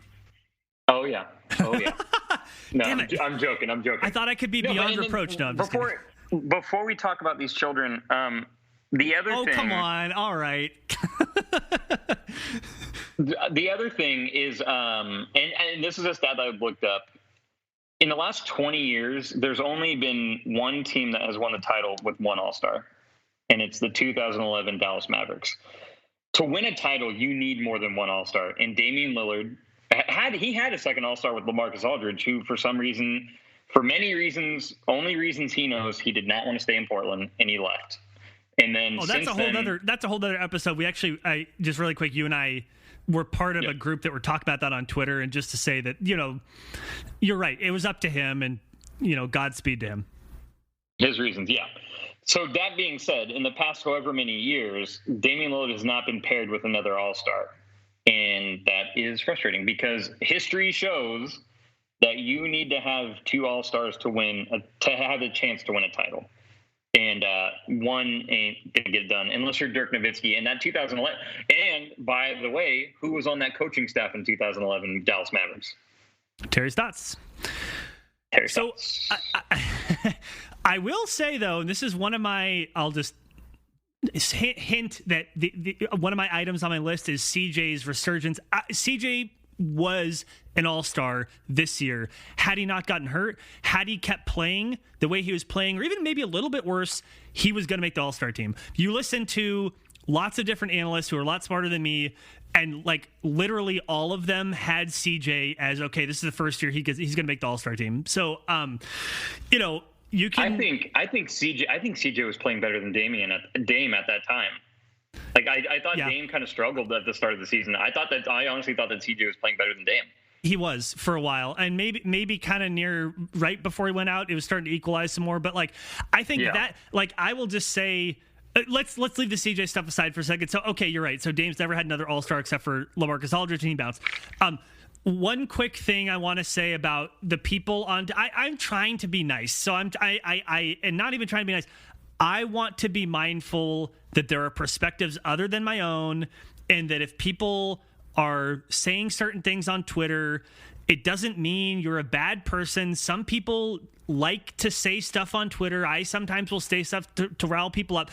Speaker 2: Oh yeah. No, I'm joking.
Speaker 1: I thought I could be beyond reproach. No, I'm just kidding.
Speaker 2: Before we talk about these children, the other thing... Oh,
Speaker 1: come on. All right.
Speaker 2: The other thing is, and this is a stat that I've looked up. In the last 20 years, there's only been one team that has won the title with one All-Star, and it's the 2011 Dallas Mavericks. To win a title, you need more than one All-Star, and Damian Lillard had a second All-Star with LaMarcus Aldridge, who for some reason, for many reasons, only reasons he knows, he did not want to stay in Portland, and he left. And then
Speaker 1: that's a whole other episode. I just really quick, you and I were part of a group that were talking about that on Twitter, and just to say that, you're right. It was up to him, and, Godspeed to him.
Speaker 2: His reasons, yeah. So that being said, in the past however many years, Damian Lillard has not been paired with another All-Star. And that is frustrating because history shows that you need to have two All-Stars to have a chance to win a title. And one ain't going to get it done unless you're Dirk Nowitzki. And that 2011, and by the way, who was on that coaching staff in 2011 Dallas Mavericks?
Speaker 1: Terry Stotts. So I will say, though, and this is one of my, I'll just hint that one of my items on my list is CJ's resurgence. CJ was an all-star this year. Had he not gotten hurt, had he kept playing the way he was playing, or even maybe a little bit worse, he was going to make the all-star team. You listen to lots of different analysts who are a lot smarter than me, and literally all of them had CJ as, okay, this is the first year he's going to make the all-star team. So, you can. I think CJ was playing better than Dame at that time. I thought Dame kind of struggled at the start of the season. I honestly thought that CJ was playing better than Dame. He was for a while, and maybe kind of near right before he went out, it was starting to equalize some more. But I think that I will just say, let's leave the CJ stuff aside for a second. So okay, you're right. So Dame's never had another All-Star except for LaMarcus Aldridge, and he bounced. One quick thing I want to say about the people on. I'm trying to be nice, so and not even trying to be nice. I want to be mindful that there are perspectives other than my own, and that if people are saying certain things on Twitter, it doesn't mean you're a bad person. Some people like to say stuff on Twitter. I sometimes will say stuff to rile people up.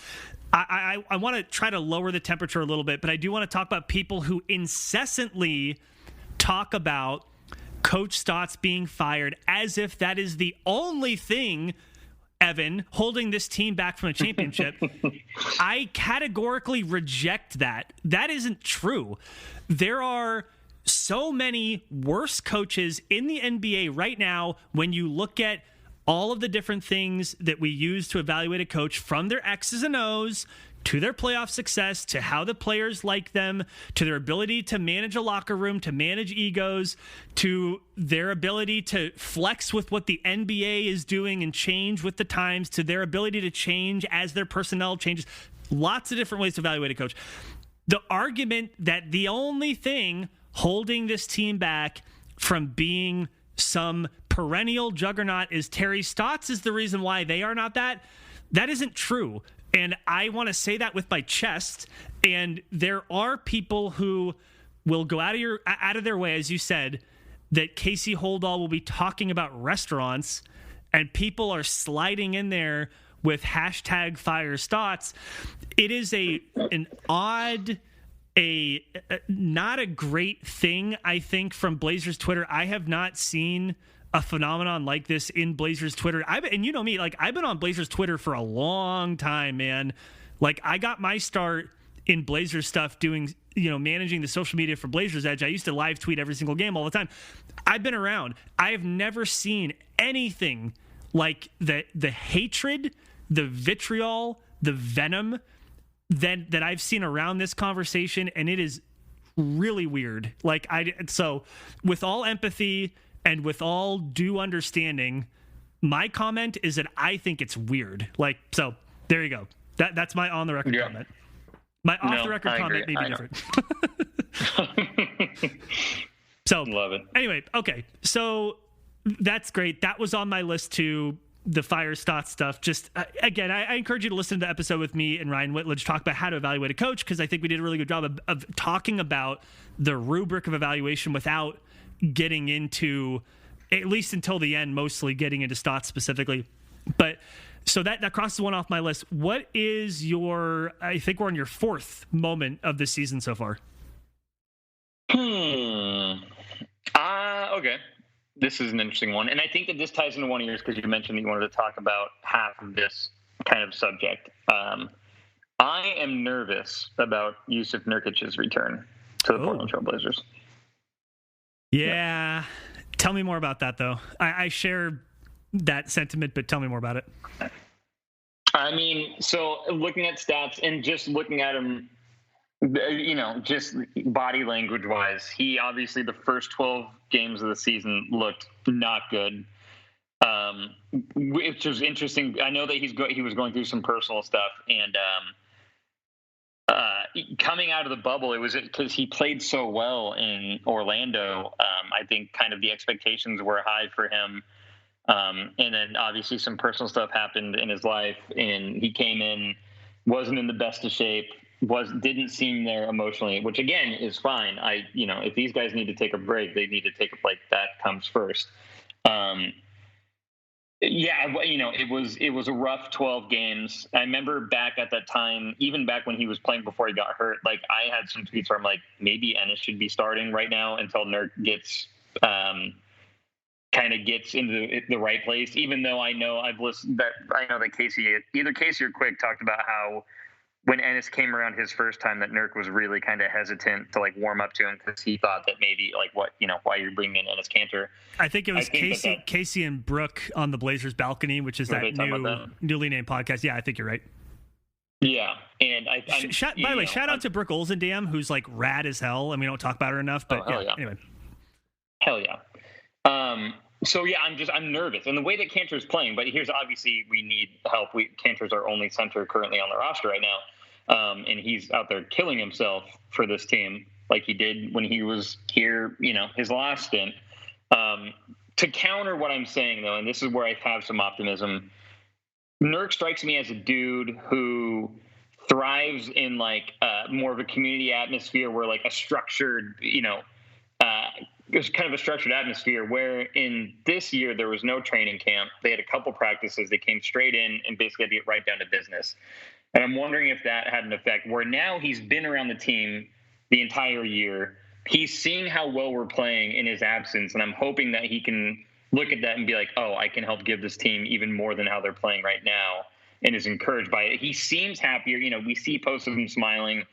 Speaker 1: I want to try to lower the temperature a little bit, but I do want to talk about people who incessantly talk about Coach Stotts being fired as if that is the only thing, Evan, holding this team back from a championship. I categorically reject that. That isn't true. There are so many worse coaches in the NBA right now when you look at all of the different things that we use to evaluate a coach, from their X's and O's to their playoff success, to how the players like them, to their ability to manage a locker room, to manage egos, to their ability to flex with what the NBA is doing and change with the times, to their ability to change as their personnel changes. Lots of different ways to evaluate a coach. The argument that the only thing holding this team back from being some perennial juggernaut is Terry Stotts is the reason why they are not that isn't true. And I want to say that with my chest. And there are people who will go out of their way, as you said, that Casey Holdall will be talking about restaurants, and people are sliding in there with hashtag fire Stotts. It is an odd, not a great thing, I think, from Blazers Twitter. I have not seen a phenomenon like this in Blazers Twitter. And you know me, like, I've been on Blazers Twitter for a long time, man. Like, I got my start in Blazers stuff doing, managing the social media for Blazers Edge. I used to live tweet every single game all the time. I've been around. I have never seen anything like the hatred, the vitriol, the venom that I've seen around this conversation, and it is really weird. So with all empathy and with all due understanding, my comment is that I think it's weird. So there you go. That's my on the record comment. My off the record comment may be different. So
Speaker 2: love it.
Speaker 1: Anyway, okay. So that's great. That was on my list too. The fire Stotts stuff. Just again, I encourage you to listen to the episode with me and Ryan Whitledge talk about how to evaluate a coach, because I think we did a really good job of talking about the rubric of evaluation without getting into, at least until the end, mostly getting into Stotts specifically. But so that crosses one off my list. What is I think we're on your fourth moment of the season so far.
Speaker 2: Okay. This is an interesting one. And I think that this ties into one of yours, because you mentioned that you wanted to talk about half of this kind of subject. I am nervous about Yusuf Nurkic's return to the Portland Trail Blazers.
Speaker 1: Yeah. Tell me more about that, though. I share that sentiment, but tell me more about it.
Speaker 2: I mean, so looking at stats and just looking at him, just body language wise, he obviously the first 12 games of the season looked not good, which was interesting. I know that he was going through some personal stuff, and coming out of the bubble, it was because he played so well in Orlando. I think kind of the expectations were high for him. And then obviously some personal stuff happened in his life, and he came in, wasn't in the best of shape, didn't seem there emotionally, which again is fine. If these guys need to take a break, they need to take a break. That comes first. It was a rough 12 games. I remember back at that time, even back when he was playing before he got hurt, like I had some tweets where I'm like, maybe Ennis should be starting right now until Nurk gets kind of gets into the right place. Even though I know that Casey or Quick talked about how when Ennis came around his first time, that Nurk was really kind of hesitant to warm up to him, because he thought that maybe why you're bringing in Ennis Cantor.
Speaker 1: I think it was Casey and Brooke on the Blazers balcony, which is that newly named podcast. Yeah, I think you're right.
Speaker 2: Yeah, and
Speaker 1: by the way, shout out to Brooke Olzendam, who's rad as hell, and we don't talk about her enough. But anyway,
Speaker 2: hell yeah. So yeah, I'm nervous, and the way that Cantor's playing. But here's obviously we need help. Cantor's our only center currently on the roster right now, and he's out there killing himself for this team, like he did when he was here. His last stint. To counter what I'm saying though, and this is where I have some optimism. Nurk strikes me as a dude who thrives in more of a community atmosphere, where a structured, it was kind of a structured atmosphere, where in this year there was no training camp. They had a couple practices. They came straight in and basically had to get right down to business. And I'm wondering if that had an effect, where now he's been around the team the entire year. He's seeing how well we're playing in his absence. And I'm hoping that he can look at that and be like, oh, I can help give this team even more than how they're playing right now, and is encouraged by it. He seems happier. We see posts of him smiling,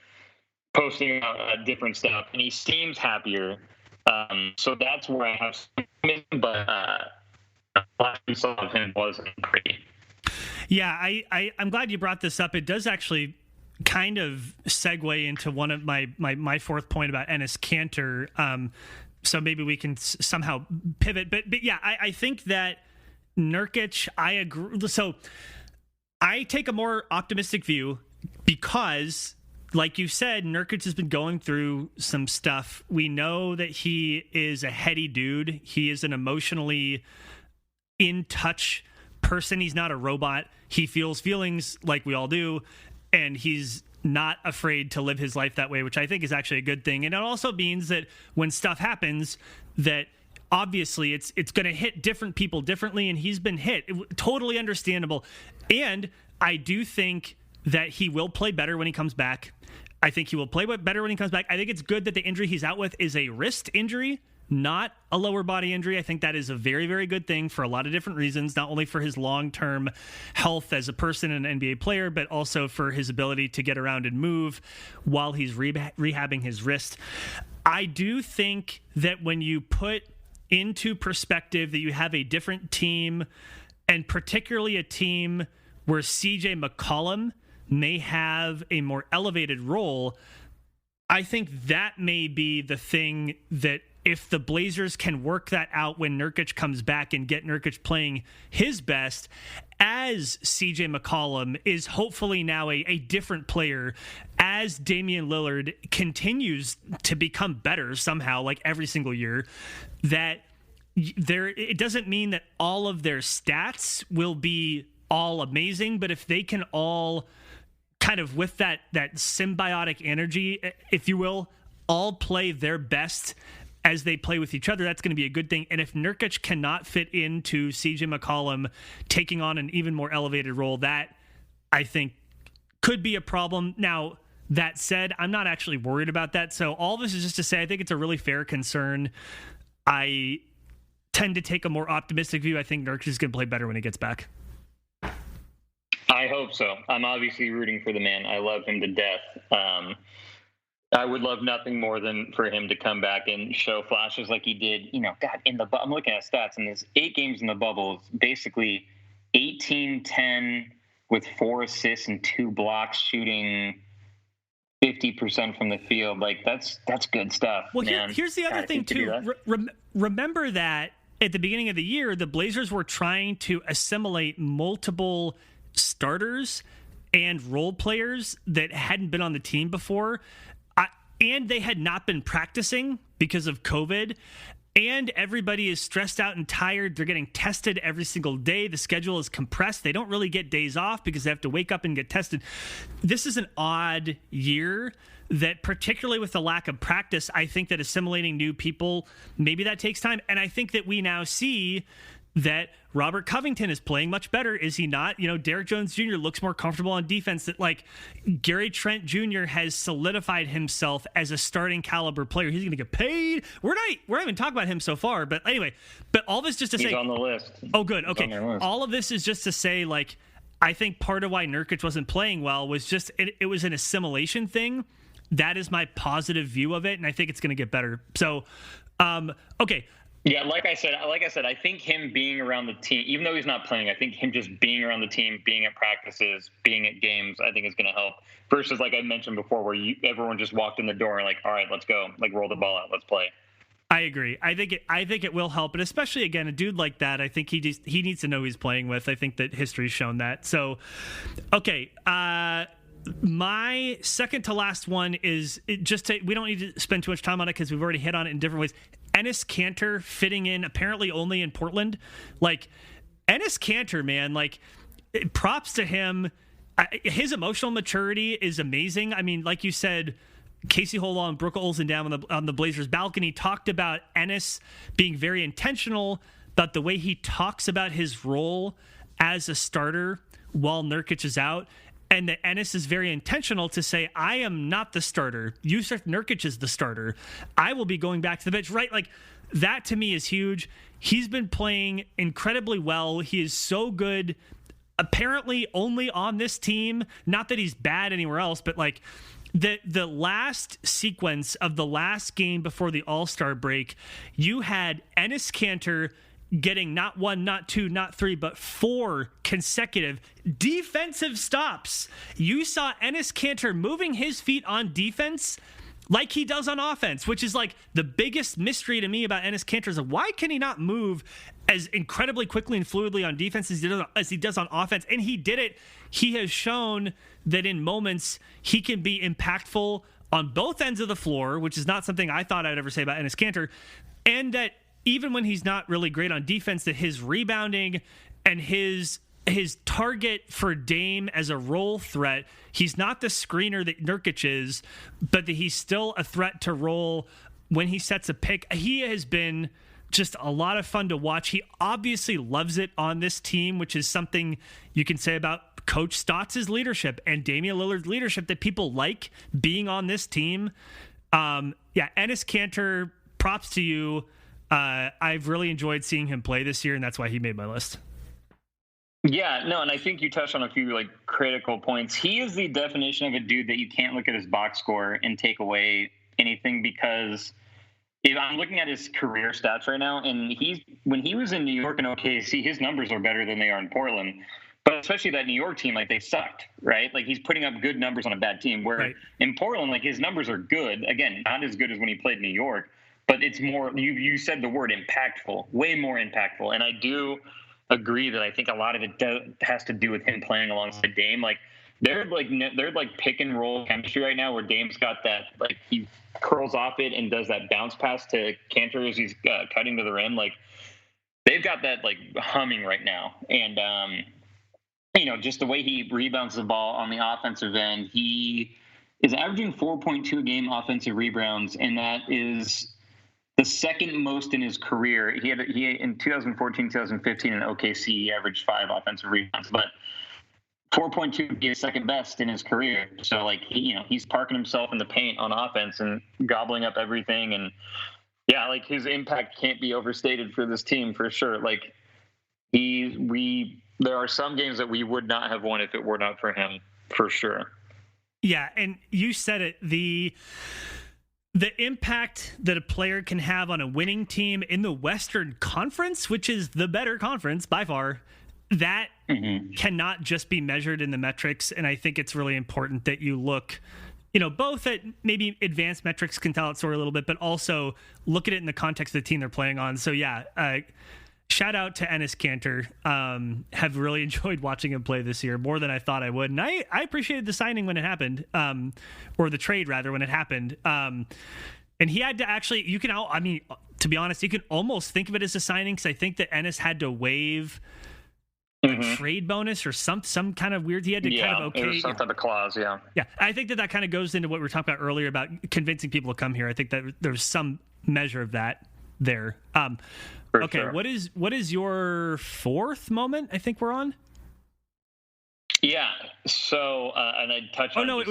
Speaker 2: posting different stuff, and he seems happier. So that's where I have some, but last we saw of him wasn't great.
Speaker 1: Yeah, I'm glad you brought this up. It does actually kind of segue into one of my fourth point about Enes Kanter. So maybe we can somehow pivot. But yeah, I think that Nurkic, I agree. So I take a more optimistic view because, like you said, Nurkic has been going through some stuff. We know that he is a heady dude. He is an emotionally in touch person. He's not a robot. He feels feelings like we all do, and he's not afraid to live his life that way, which I think is actually a good thing. And it also means that when stuff happens, that obviously it's going to hit different people differently, and he's been hit. Totally understandable. And I do think that he will play better when he comes back. I think he will play better when he comes back. I think it's good that the injury he's out with is a wrist injury, not a lower body injury. I think that is a very, very good thing for a lot of different reasons, not only for his long-term health as a person and an NBA player, but also for his ability to get around and move while he's rehabbing his wrist. I do think that when you put into perspective that you have a different team, and particularly a team where CJ McCollum may have a more elevated role, I think that may be the thing that if the Blazers can work that out when Nurkic comes back and get Nurkic playing his best, as CJ McCollum is hopefully now a different player, as Damian Lillard continues to become better somehow, like every single year, that it doesn't mean that all of their stats will be all amazing, but if they can all kind of with that symbiotic energy, if you will, all play their best as they play with each other, that's going to be a good thing. And if Nurkic cannot fit into CJ McCollum taking on an even more elevated role, that I think could be a problem. Now, that said, I'm not actually worried about that. So all this is just to say, I think it's a really fair concern. I tend to take a more optimistic view. I think Nurkic is going to play better when he gets back.
Speaker 2: I hope so. I'm obviously rooting for the man. I love him to death. I would love nothing more than for him to come back and show flashes like he did. God, I'm looking at stats, and there's 8 games in the bubble, basically 18-10 with 4 assists and 2 blocks, shooting 50% from the field. Like that's good stuff.
Speaker 1: Well, here's the other thing too. Remember that at the beginning of the year, the Blazers were trying to assimilate multiple starters and role players that hadn't been on the team before. And they had not been practicing because of COVID. And everybody is stressed out and tired. They're getting tested every single day. The schedule is compressed. They don't really get days off because they have to wake up and get tested. This is an odd year that, particularly with the lack of practice, I think that assimilating new people, maybe that takes time. And I think that we now see that Robert Covington is playing much better, is he not? Derrick Jones Jr. looks more comfortable on defense. That Gary Trent Jr. has solidified himself as a starting caliber player. He's going to get paid. We're not even talking about him so far, but anyway. But all this just to say,
Speaker 2: he's on the list.
Speaker 1: Oh, good. Okay. All of this is just to say, I think part of why Nurkic wasn't playing well was just it was an assimilation thing. That is my positive view of it, and I think it's going to get better. So, okay.
Speaker 2: Yeah, like I said, I think him being around the team, even though he's not playing, I think him just being around the team, being at practices, being at games, I think is going to help. Versus, like I mentioned before, where everyone just walked in the door and all right, let's go, roll the ball out, let's play.
Speaker 1: I agree. I think it will help, and especially again, a dude like that, I think he needs to know who he's playing with. I think that history's shown that. So, okay. My second to last one is we don't need to spend too much time on it because we've already hit on it in different ways. Enes Kanter fitting in apparently only in Portland. Enes Kanter, man, props to him. His emotional maturity is amazing. I mean, like you said, Casey Holow and Brooke Olsendown on the Blazers balcony talked about Enes being very intentional about the way he talks about his role as a starter while Nurkic is out. And that Enes is very intentional to say, I am not the starter. Yusuf Nurkic is the starter. I will be going back to the bench, right? That to me is huge. He's been playing incredibly well. He is so good, apparently only on this team. Not that he's bad anywhere else, but the last sequence of the last game before the All-Star break, you had Enes Kanter getting not 1, not 2, not 3, but 4 consecutive defensive stops. You saw Enes Kanter moving his feet on defense like he does on offense, which is like the biggest mystery to me about Enes Kanter is why can he not move as incredibly quickly and fluidly on defense as he does on offense? And he did it. He has shown that in moments he can be impactful on both ends of the floor, which is not something I thought I'd ever say about Enes Kanter, and that even when he's not really great on defense, that his rebounding and his target for Dame as a role threat, he's not the screener that Nurkic is, but that he's still a threat to roll when he sets a pick. He has been just a lot of fun to watch. He obviously loves it on this team, which is something you can say about Coach Stotts' leadership and Damian Lillard's leadership, that people like being on this team. Enes Kanter, props to you. I've really enjoyed seeing him play this year, and that's why he made my list.
Speaker 2: Yeah, no, and I think you touched on a few critical points. He is the definition of a dude that you can't look at his box score and take away anything, because if I'm looking at his career stats right now, and when he was in New York and OKC, his numbers are better than they are in Portland. But especially that New York team, they sucked, right? He's putting up good numbers on a bad team. Where in Portland, his numbers are good. Again, not as good as when he played in New York, but it's more. You said the word impactful, way more impactful, and I do agree that I think a lot of it has to do with him playing alongside Dame. They're pick and roll chemistry right now, where Dame's got that he curls off it and does that bounce pass to Kanter as he's cutting to the rim. They've got that humming right now, and just the way he rebounds the ball on the offensive end, he is averaging 4.2 a game offensive rebounds, and that is the second most in his career. He in 2014, 2015 in OKC, he averaged 5 offensive rebounds, but 4.2 would be his second best in his career. So he's parking himself in the paint on offense and gobbling up everything. And yeah, his impact can't be overstated for this team for sure. There are some games that we would not have won if it were not for him, for sure.
Speaker 1: Yeah, and you said it. The impact that a player can have on a winning team in the Western Conference, which is the better conference by far, that cannot just be measured in the metrics. And I think it's really important that you look, both at maybe advanced metrics can tell that story a little bit, but also look at it in the context of the team they're playing on. So yeah, shout out to Enes Kanter. Have really enjoyed watching him play this year, more than I thought I would. And I appreciated the signing when it happened, or the trade rather when it happened. And he had to actually, to be honest, you can almost think of it as a signing, because I think that Enes had to waive a trade bonus or some kind of weird. He had to
Speaker 2: it was some type of clause. Yeah.
Speaker 1: I think that kind of goes into what we were talking about earlier about convincing people to come here. I think that there's some measure of that there. Okay, sure. What is your fourth moment? I think we're on.
Speaker 2: Yeah. So, and I touched.
Speaker 1: Oh no,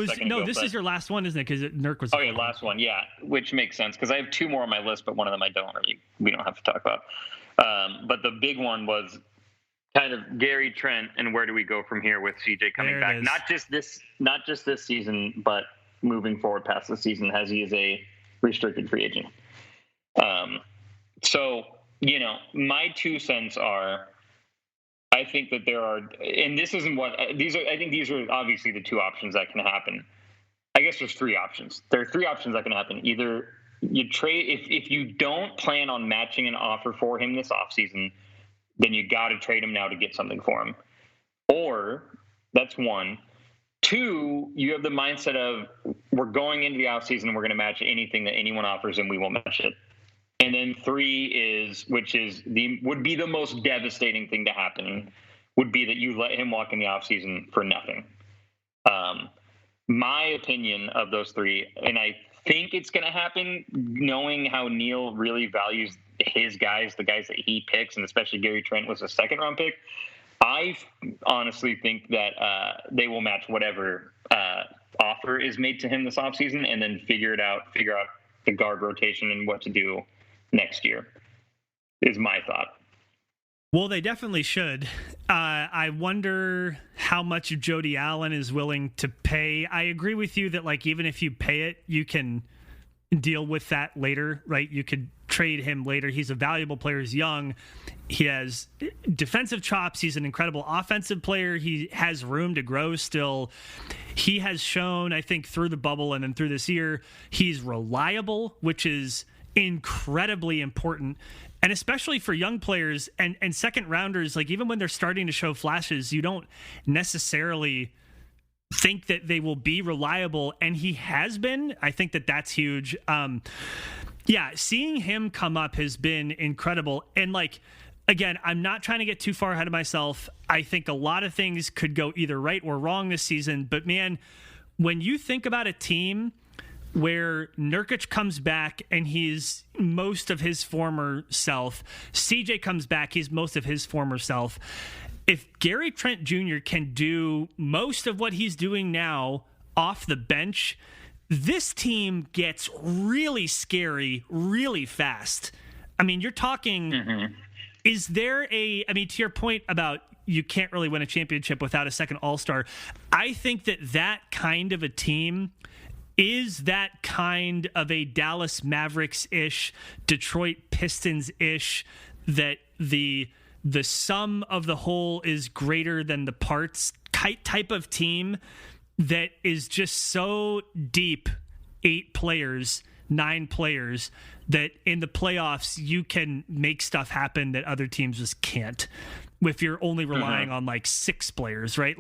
Speaker 1: this is your last one, isn't it? Because Nurk was.
Speaker 2: Oh yeah, last one. Yeah, which makes sense because I have 2 more on my list, but one of them we don't have to talk about. But the big one was kind of Gary Trent, and where do we go from here with CJ coming back? Not just this season, but moving forward past the season, as he is a restricted free agent. So. My 2 cents are, I think that there are, and this isn't I think these are obviously the 2 options that can happen. I guess there's 3 options. There are 3 options that can happen. Either you trade, if you don't plan on matching an offer for him this offseason, then you got to trade him now to get something for him. Or, that's 1. 2, you have the mindset of, we're going into the offseason and we're going to match anything that anyone offers and we will match it. And then 3 would be the most devastating thing to happen, would be that you let him walk in the offseason for nothing. My opinion of those 3, and I think it's going to happen, knowing how Neil really values his guys, the guys that he picks, and especially Gary Trent was a 2nd-round pick, I honestly think that they will match whatever offer is made to him this offseason and then figure out the guard rotation and what to do next year, is my thought.
Speaker 1: Well, they definitely should. I wonder how much Jody Allen is willing to pay. I agree with you that, like, even if you pay it, you can deal with that later, right? You could trade him later. He's a valuable player. He's young. He has defensive chops. He's an incredible offensive player. He has room to grow still. He has shown, I think, through the bubble and then through this year, he's reliable, which is incredibly important. And especially for young players and second rounders, like even when they're starting to show flashes, you don't necessarily think that they will be reliable. And he has been. I think that that's huge. Yeah, seeing him come up has been incredible. And like, again, I'm not trying to get too far ahead of myself. I think a lot of things could go either right or wrong this season. But man, when you think about a team where Nurkic comes back and he's most of his former self, CJ comes back, he's most of his former self. If Gary Trent Jr. can do most of what he's doing now off the bench, this team gets really scary really fast. I mean, you're talking, is there to your point about you can't really win a championship without a second All-Star, I think that kind of a team is that kind of a Dallas Mavericks-ish, Detroit Pistons-ish, that the sum of the whole is greater than the parts type of team that is just so deep, 8 players, 9 players, that in the playoffs you can make stuff happen that other teams just can't if you're only relying on like 6 players, right?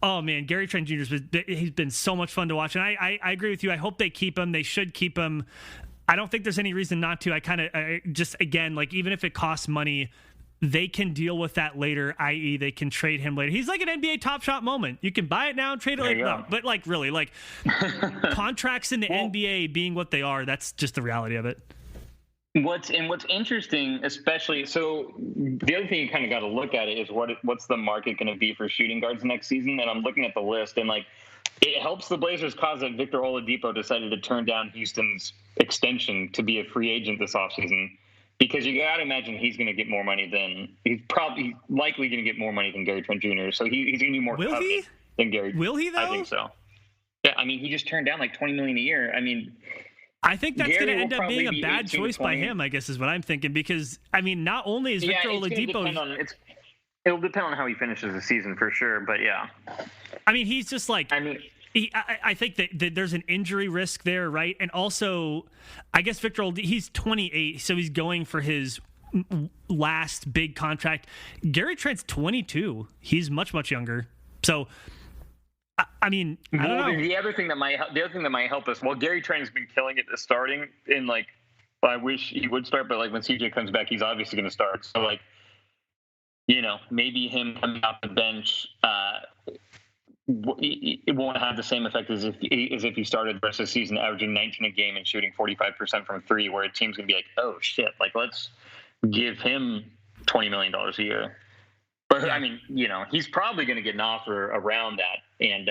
Speaker 1: Oh man, Gary Trent Jr. he's been so much fun to watch, and I agree with you. I hope they keep him. They should keep him. I don't think there's any reason not to. Again, like even if it costs money, they can deal with that later, i.e. they can trade him later. He's like an NBA Top Shot moment. You can buy it now and trade it later. No, but like really, like contracts in the NBA being what they are, that's just the reality of it.
Speaker 2: What's interesting, especially, so the other thing you kind of got to look at it is what's the market going to be for shooting guards next season? And I'm looking at the list, and like it helps the Blazers cause that Victor Oladipo decided to turn down Houston's extension to be a free agent this offseason, because you got to imagine he's going to get more money he's likely going to get more money than Gary Trent Jr. So he's going to be more coveted than Gary.
Speaker 1: Will he though?
Speaker 2: I think so. Yeah, I mean, he just turned down like $20 million a year. I mean,
Speaker 1: I think that's going to end up being a bad choice by him, I guess is what I'm thinking, because, I mean, not only is Victor Oladipo...
Speaker 2: It'll depend on how he finishes the season for sure, but yeah.
Speaker 1: I mean, he's just like... I think that there's an injury risk there, right? And also, I guess he's 28, so he's going for his last big contract. Gary Trent's 22. He's much, much younger. So... I mean, I don't know.
Speaker 2: The other thing that might help us. Well, Gary Trent has been killing it starting. In like, I wish he would start, but like when CJ comes back, he's obviously going to start. So like, maybe him coming off the bench, it won't have the same effect as if he started the rest of the season averaging 19 a game and shooting 45% from 3, where a team's going to be like, oh shit, like let's give him $20 million a year. But I mean, he's probably going to get an offer around that. And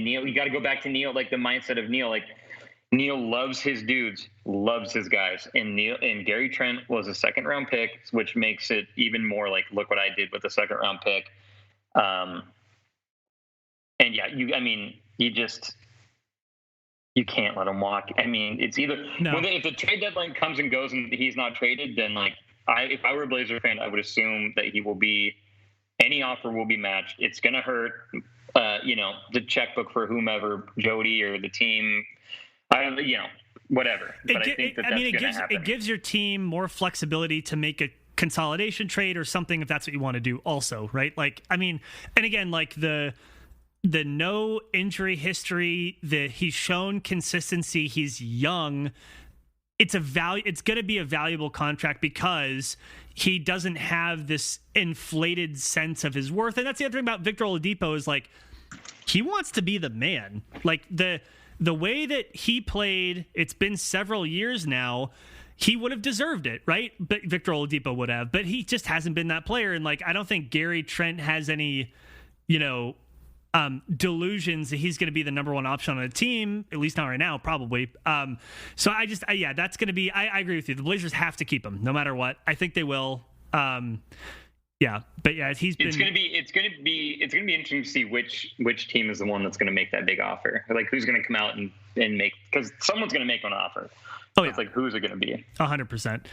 Speaker 2: Neil, you got to go back to Neil, like the mindset of Neil. Like Neil loves his dudes, loves his guys, and Gary Trent was a second-round pick, which makes it even more like, look what I did with the second-round pick. And yeah, you can't let him walk. I mean, it's either if the trade deadline comes and goes and he's not traded, then like. If I were a Blazer fan, I would assume that any offer will be matched. It's going to hurt, the checkbook for whomever, Jody or the team, whatever. But I think that's going to happen.
Speaker 1: It gives your team more flexibility to make a consolidation trade or something if that's what you want to do also, right? Like, I mean, and again, like the no injury history, he's shown consistency, he's young. It's going to be a valuable contract because he doesn't have this inflated sense of his worth. And that's the other thing about Victor Oladipo is like, he wants to be the man. Like the way that he played, it's been several years now, he would have deserved it, right? But Victor Oladipo would have, but he just hasn't been that player. And like, I don't think Gary Trent has any, delusions that he's going to be the number one option on a team, at least not right now, probably. So that's going to be, I agree with you. The Blazers have to keep him no matter what. I think they will. Yeah, but yeah, it's going to be interesting to see which team is the one that's going to make that big offer. Like who's going to come out and make, because someone's going to make an offer. Oh, yeah. It's like, who's it going to be? 100%.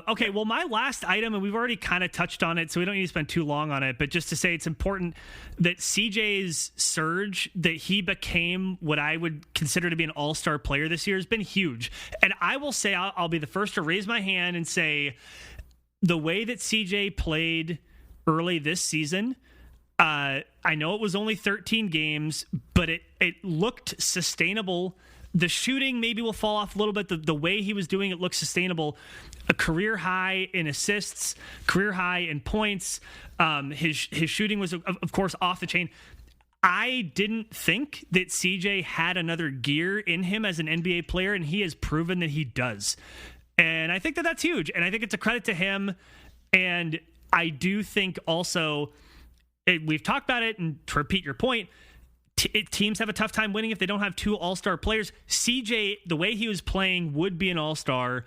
Speaker 1: Okay, well, my last item, and we've already kind of touched on it, so we don't need to spend too long on it, but just to say it's important that CJ's surge, that he became what I would consider to be an all-star player this year, has been huge. And I will say, I'll be the first to raise my hand and say, the way that CJ played early this season, I know it was only 13 games, but it looked sustainable. The shooting maybe will fall off a little bit. The way he was doing it looks sustainable. A career high in assists, career high in points. His shooting was, of course, off the chain. I didn't think that CJ had another gear in him as an NBA player, and he has proven that he does. And I think that that's huge. And I think it's a credit to him. And I do think also, we've talked about it, and to repeat your point, teams have a tough time winning if they don't have two all-star players. CJ, the way he was playing, would be an all-star,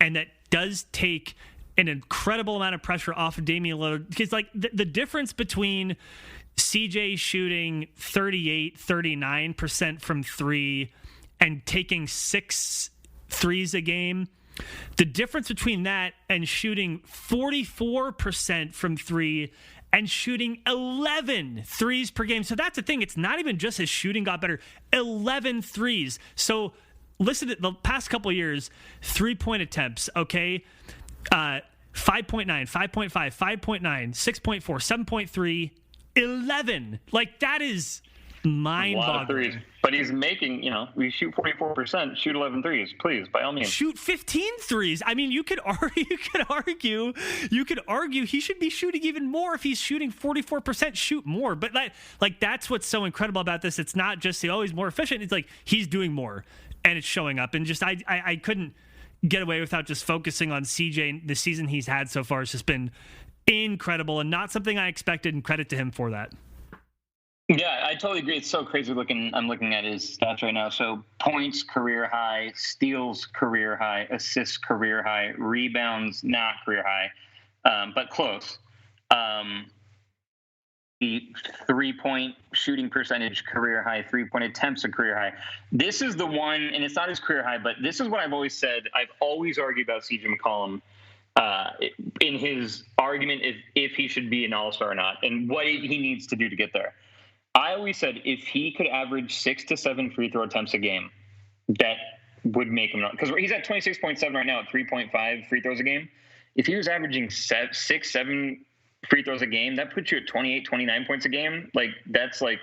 Speaker 1: and that does take an incredible amount of pressure off of Damian Lillard. Because like the difference between CJ shooting 39% from three and taking 6 threes a game, the difference between that and shooting 44% from three and shooting 11 threes per game. So that's the thing. It's not even just his shooting got better. 11 threes. So listen to the past couple of years, 3-point attempts, okay? 5.9, 5.5, 5.9, 6.4, 7.3, 11. Like, that is mind-boggling.
Speaker 2: But he's making, we shoot 44%, shoot 11 threes, please, by all means.
Speaker 1: Shoot 15 threes. I mean, you could argue he should be shooting even more. If he's shooting 44%, shoot more. But that's what's so incredible about this. It's not just he's more efficient. It's like he's doing more, and it's showing up. And just I couldn't get away without just focusing on CJ. The season he's had so far has just been incredible, and not something I expected, and credit to him for that.
Speaker 2: Yeah, I totally agree. It's so crazy I'm looking at his stats right now. So points, career high, steals, career high, assists, career high, rebounds, not career high, but close. The 3-point shooting percentage, career high, 3-point attempts, a career high. This is the one, and it's not his career high, but this is what I've always said. I've always argued about CJ McCollum in his argument if he should be an all-star or not, and what he needs to do to get there. I always said if he could average 6 to 7 free throw attempts a game, that would make him not, because he's at 26.7 right now at 3.5 free throws a game. If he was averaging 6, 7 free throws a game, that puts you at 28, 29 points a game. Like, that's like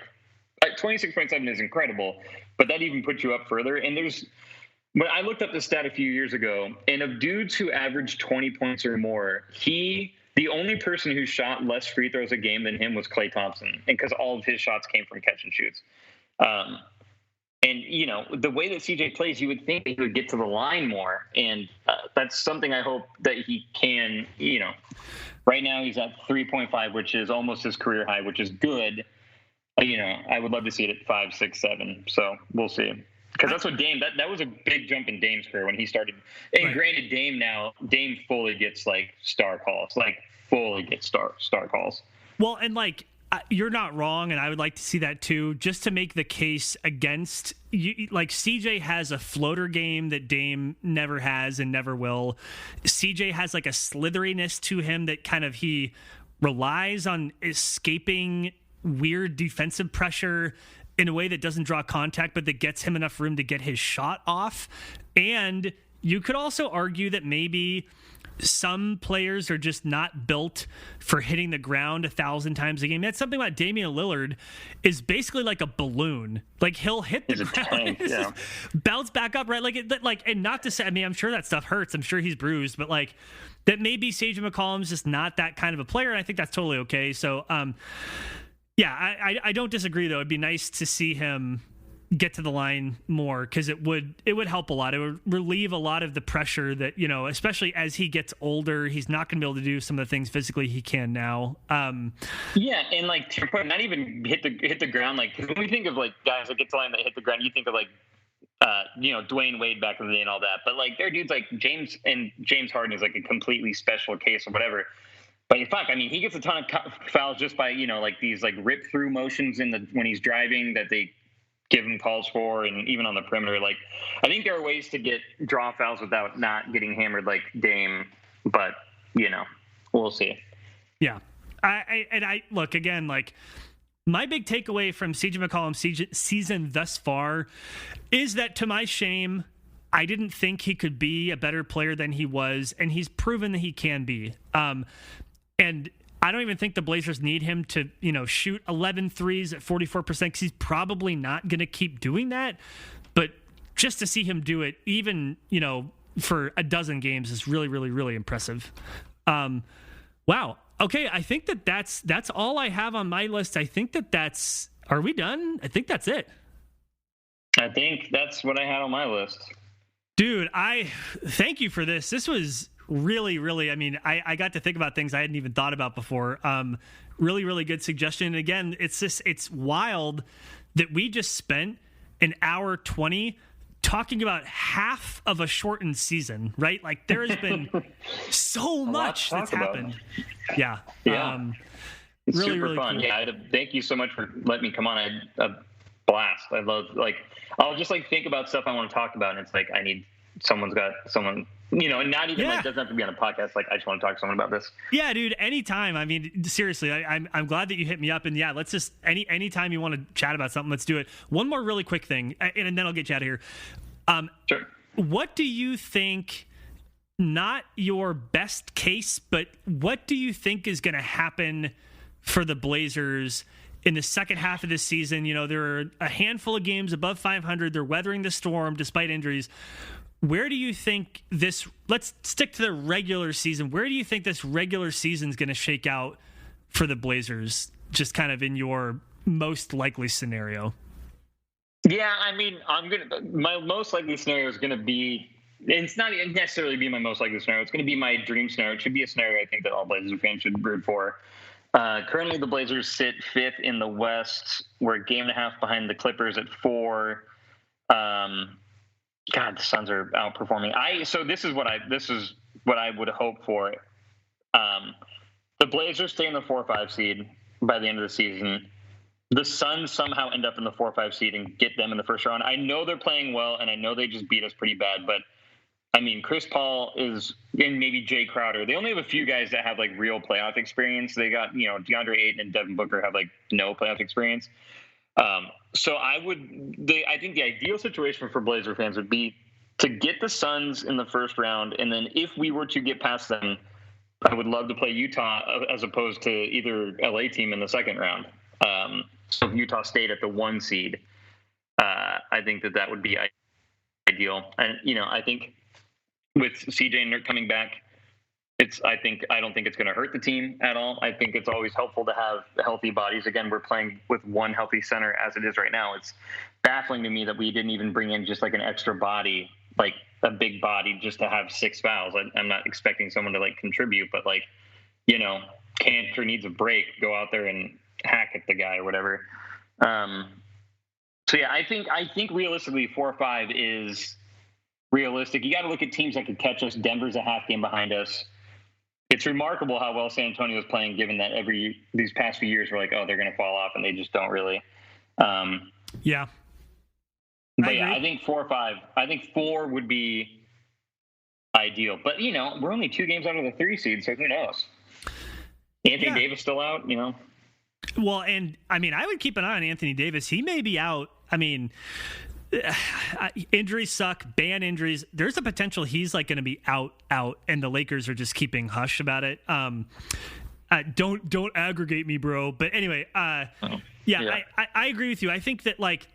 Speaker 2: 26.7 is incredible, but that even puts you up further. And when I looked up this stat a few years ago, and of dudes who averaged 20 points or more, the only person who shot less free throws a game than him was Klay Thompson, and because all of his shots came from catch and shoots. And, the way that CJ plays, you would think that he would get to the line more, and that's something I hope that he can, Right now he's at 3.5, which is almost his career high, which is good. I would love to see it at 5, 6, 7, so we'll see. Because that's what Dame, that was a big jump in Dame's career when he started. And right. Granted, Dame fully gets star calls, star calls.
Speaker 1: Well, and you're not wrong, and I would like to see that too, just to make the case against you. Like, CJ has a floater game that Dame never has and never will. CJ has a slitheriness to him that kind of he relies on escaping weird defensive pressure in a way that doesn't draw contact, but that gets him enough room to get his shot off. And you could also argue that maybe some players are just not built for hitting the ground 1,000 times a game. That's something about Damian Lillard is basically like a balloon. Like, he'll hit the ground,
Speaker 2: yeah.
Speaker 1: Bounce back up, right? And not to say, I mean, I'm sure that stuff hurts. I'm sure he's bruised, but that maybe CJ McCollum's just not that kind of a player, and I think that's totally okay. So, yeah, I don't disagree, though. It'd be nice to see him get to the line more, because it would help a lot. It would relieve a lot of the pressure that, especially as he gets older, he's not going to be able to do some of the things physically he can now.
Speaker 2: Yeah, and like to your point, not even hit the ground. Like, 'cause when we think of like guys that get to line that hit the ground, you think of like Dwayne Wade back in the day and all that. But like there are dudes like James Harden is like a completely special case or whatever. But fuck, I mean, he gets a ton of fouls just by like these like rip through motions when he's driving that they give him calls for, and even on the perimeter. Like, I think there are ways to draw fouls without not getting hammered like Dame, but we'll see.
Speaker 1: Yeah. I look again, like my big takeaway from CJ McCollum's season thus far is that, to my shame, I didn't think he could be a better player than he was, and he's proven that he can be. And I don't even think the Blazers need him to, shoot 11 threes at 44%, because he's probably not going to keep doing that. But just to see him do it, even, for a dozen games, is really, really, really impressive. Wow. Okay, I think that's all I have on my list. I think that's are we done? I think that's it.
Speaker 2: I think that's what I had on my list.
Speaker 1: Dude, I thank you for this. This was really, really, I mean, I got to think about things I hadn't even thought about before. Really, really good suggestion. And again, it's wild that we just spent an hour 20 talking about half of a shortened season, right? Like there has been so much that's happened. Yeah.
Speaker 2: It's
Speaker 1: really,
Speaker 2: super
Speaker 1: really
Speaker 2: fun.
Speaker 1: cool.
Speaker 2: Yeah. Thank you so much for letting me come on. I had a blast. I love, like, I'll just like think about stuff I want to talk about. And it's like, I need someone, and not even like, doesn't have to be on a podcast. Like, I just want to talk to someone about this.
Speaker 1: Yeah, dude, anytime. I mean, seriously, I'm glad that you hit me up, and yeah, let's just anytime you want to chat about something, let's do it. One more really quick thing, and then I'll get you out of here.
Speaker 2: Sure.
Speaker 1: What do you think, not your best case, but what do you think is going to happen for the Blazers in the second half of this season? There are a handful of games above 500. They're weathering the storm despite injuries. Where do you think let's stick to the regular season. Where do you think this regular season is going to shake out for the Blazers, just kind of in your most likely scenario?
Speaker 2: Yeah, I mean, my most likely scenario is going to be, it's not necessarily be my most likely scenario. It's going to be my dream scenario. It should be a scenario I think that all Blazers fans should root for. Currently, the Blazers sit fifth in the West. We're a game and a half behind the Clippers at 4. God, the Suns are outperforming. So this is what I would hope for. The Blazers stay in the 4-5 seed by the end of the season. The Suns somehow end up in the 4-5 seed and get them in the first round. I know they're playing well, and I know they just beat us pretty bad, but I mean, Chris Paul and maybe Jay Crowder. They only have a few guys that have like real playoff experience. They got, DeAndre Ayton and Devin Booker have like no playoff experience. So I think the ideal situation for Blazer fans would be to get the Suns in the first round. And then if we were to get past them, I would love to play Utah as opposed to either LA team in the second round. So if Utah stayed at the 1 seed, I think that would be ideal. And, I think with CJ and Nurk coming back, I don't think it's going to hurt the team at all. I think it's always helpful to have healthy bodies. Again, we're playing with one healthy center as it is right now. It's baffling to me that we didn't even bring in just like an extra body, like a big body, just to have 6 fouls. I'm not expecting someone to like contribute, but like, Cantor needs a break, go out there and hack at the guy or whatever. So yeah, I think realistically 4-5 is realistic. You got to look at teams that could catch us. Denver's a half game behind us. It's remarkable how well San Antonio is playing, given that these past few years we're like, oh, they're going to fall off, and they just don't really.
Speaker 1: Yeah.
Speaker 2: But yeah, I think 4-5. I think 4 would be ideal. But we're only 2 games out of the 3 seed, so who knows? Anthony Davis still out,
Speaker 1: Well, and I mean, I would keep an eye on Anthony Davis. He may be out. I mean, injuries suck, ban injuries. There's a potential he's like going to be out, and the Lakers are just keeping hush about it. Don't aggregate me, bro. But anyway, I agree with you. I think that like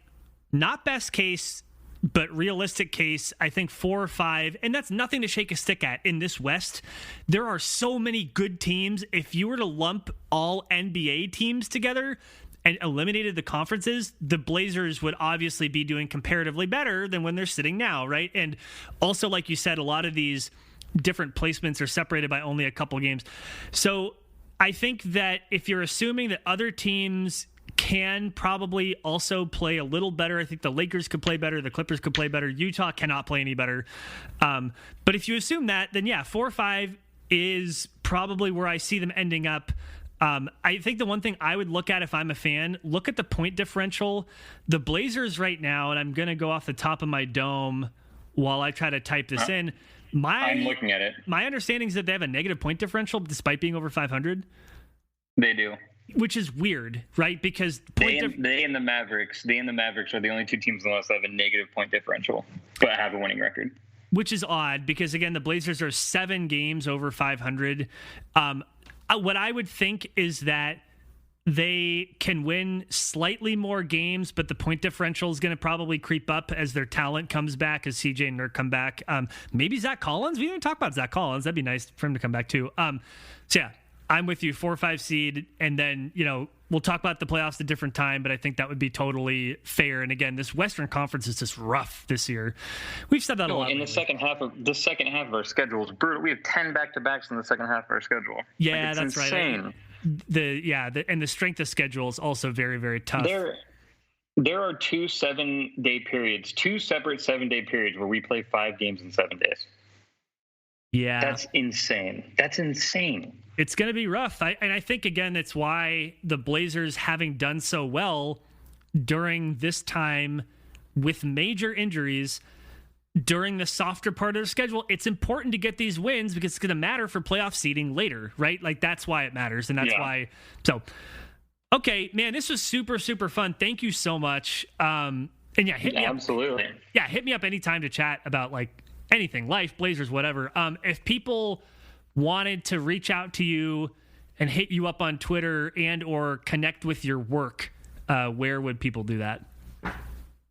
Speaker 1: not best case, but realistic case, I think 4 or 5, and that's nothing to shake a stick at in this West. There are so many good teams. If you were to lump all NBA teams together, and eliminated the conferences, the Blazers would obviously be doing comparatively better than when they're sitting now, right? And also, like you said, a lot of these different placements are separated by only a couple games. So I think that if you're assuming that other teams can probably also play a little better, I think the Lakers could play better, the Clippers could play better, Utah cannot play any better. But if you assume that, then yeah, 4 or 5 is probably where I see them ending up. I think the one thing I would look at if I'm a fan, look at the point differential. The Blazers right now, and I'm going to go off the top of my dome while I try to type this in. I'm
Speaker 2: looking at it.
Speaker 1: My understanding is that they have a negative point differential despite being over 500.
Speaker 2: They do.
Speaker 1: Which is weird, right? Because
Speaker 2: they and the Mavericks are the only two teams in the West that have a negative point differential, but have a winning record.
Speaker 1: Which is odd because, again, the Blazers are 7 games over 500. What I would think is that they can win slightly more games, but the point differential is going to probably creep up as their talent comes back, as CJ and Nurk come back. Maybe Zach Collins. We didn't talk about Zach Collins. That'd be nice for him to come back too. So yeah, I'm with you. 4 or 5 seed, and then we'll talk about the playoffs at a different time. But I think that would be totally fair. And again, this Western Conference is just rough this year. We've said that a lot.
Speaker 2: In the second half of our schedule is brutal. We have 10 back-to-backs in the second half of our schedule.
Speaker 1: Yeah, that's
Speaker 2: insane.
Speaker 1: Right. The strength of schedule is also very, very tough.
Speaker 2: There are 2 7-day periods, 2 separate 7-day periods where we play 5 games in 7 days.
Speaker 1: Yeah,
Speaker 2: that's insane.
Speaker 1: It's going to be rough. I think, again, that's why the Blazers, having done so well during this time with major injuries during the softer part of their schedule, it's important to get these wins because it's going to matter for playoff seeding later, right? Like, that's why it matters. And that's why. So, okay, man, this was super, super fun. Thank you so much. And yeah, hit me up.
Speaker 2: Absolutely.
Speaker 1: Yeah, hit me up anytime to chat about like anything, life, Blazers, whatever. If people wanted to reach out to you and hit you up on Twitter and or connect with your work, where would people do that?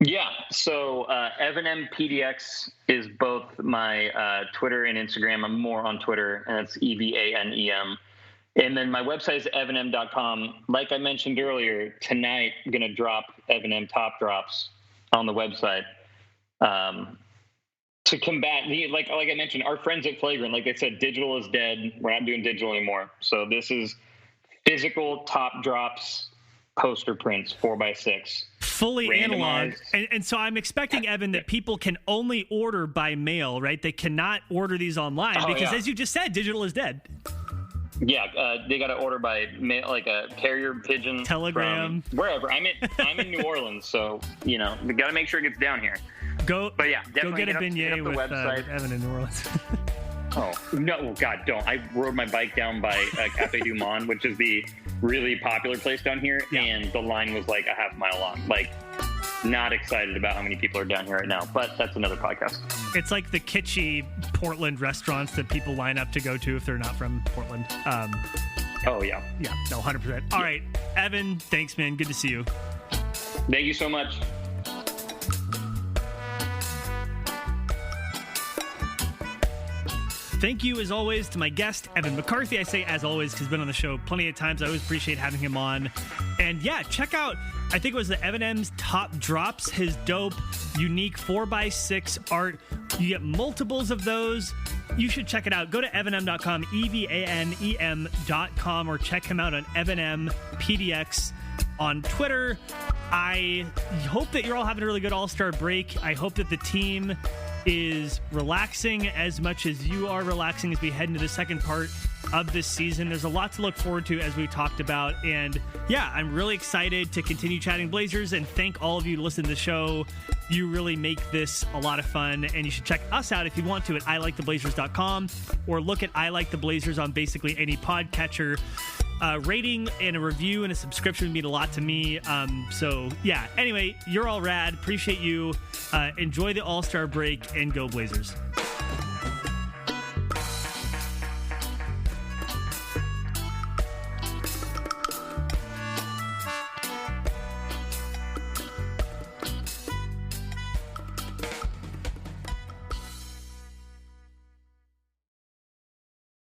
Speaker 2: Yeah, so Evanem PDX is both my Twitter and Instagram. I'm more on Twitter, and it's EVANEM. And then my website is evanem.com. Like I mentioned earlier, tonight I'm going to drop Evanem top drops on the website to combat, like I mentioned, our friends at Flagrant, like they said, digital is dead. We're not doing digital anymore. So this is physical top drops, poster prints, 4x6.
Speaker 1: Fully analog. And so I'm expecting, Evan, that people can only order by mail, right? They cannot order these online because, as you just said, digital is dead.
Speaker 2: Yeah, they got to order by mail, like a carrier pigeon,
Speaker 1: telegram,
Speaker 2: from wherever. I'm in New Orleans, so we got to make sure it gets down here.
Speaker 1: Go get a beignet with Evan in New Orleans.
Speaker 2: Oh no, God, don't! I rode my bike down by Cafe Du Monde, which is the really popular place down here, and the line was like a half mile long. Like, not excited about how many people are down here right now, but that's another podcast.
Speaker 1: It's like the kitschy Portland restaurants that people line up to go to if they're not from Portland.
Speaker 2: Oh yeah,
Speaker 1: no, 100%. All right, Evan, thanks, man. Good to see you.
Speaker 2: Thank you so much.
Speaker 1: Thank you, as always, to my guest, Evan McCarthy. I say as always because he's been on the show plenty of times. I always appreciate having him on. And yeah, check out, I think it was the Evanem's Top Drops, his dope, unique 4x6 art. You get multiples of those. You should check it out. Go to evanem.com, EVANEM.com, or check him out on Evanem PDX on Twitter. I hope that you're all having a really good All-Star break. I hope that the team is relaxing as much as you are relaxing as we head into the second part of this season. There's a lot to look forward to, as we talked about. And yeah, I'm really excited to continue chatting Blazers and thank all of you to listen to the show. You really make this a lot of fun, and you should check us out if you want to at ILiketheBlazers.com or look at I Like the Blazers on basically any podcatcher. Rating and a review and a subscription would mean a lot to me. So yeah, anyway, you're all rad. Appreciate you. Enjoy the All-Star break and go Blazers.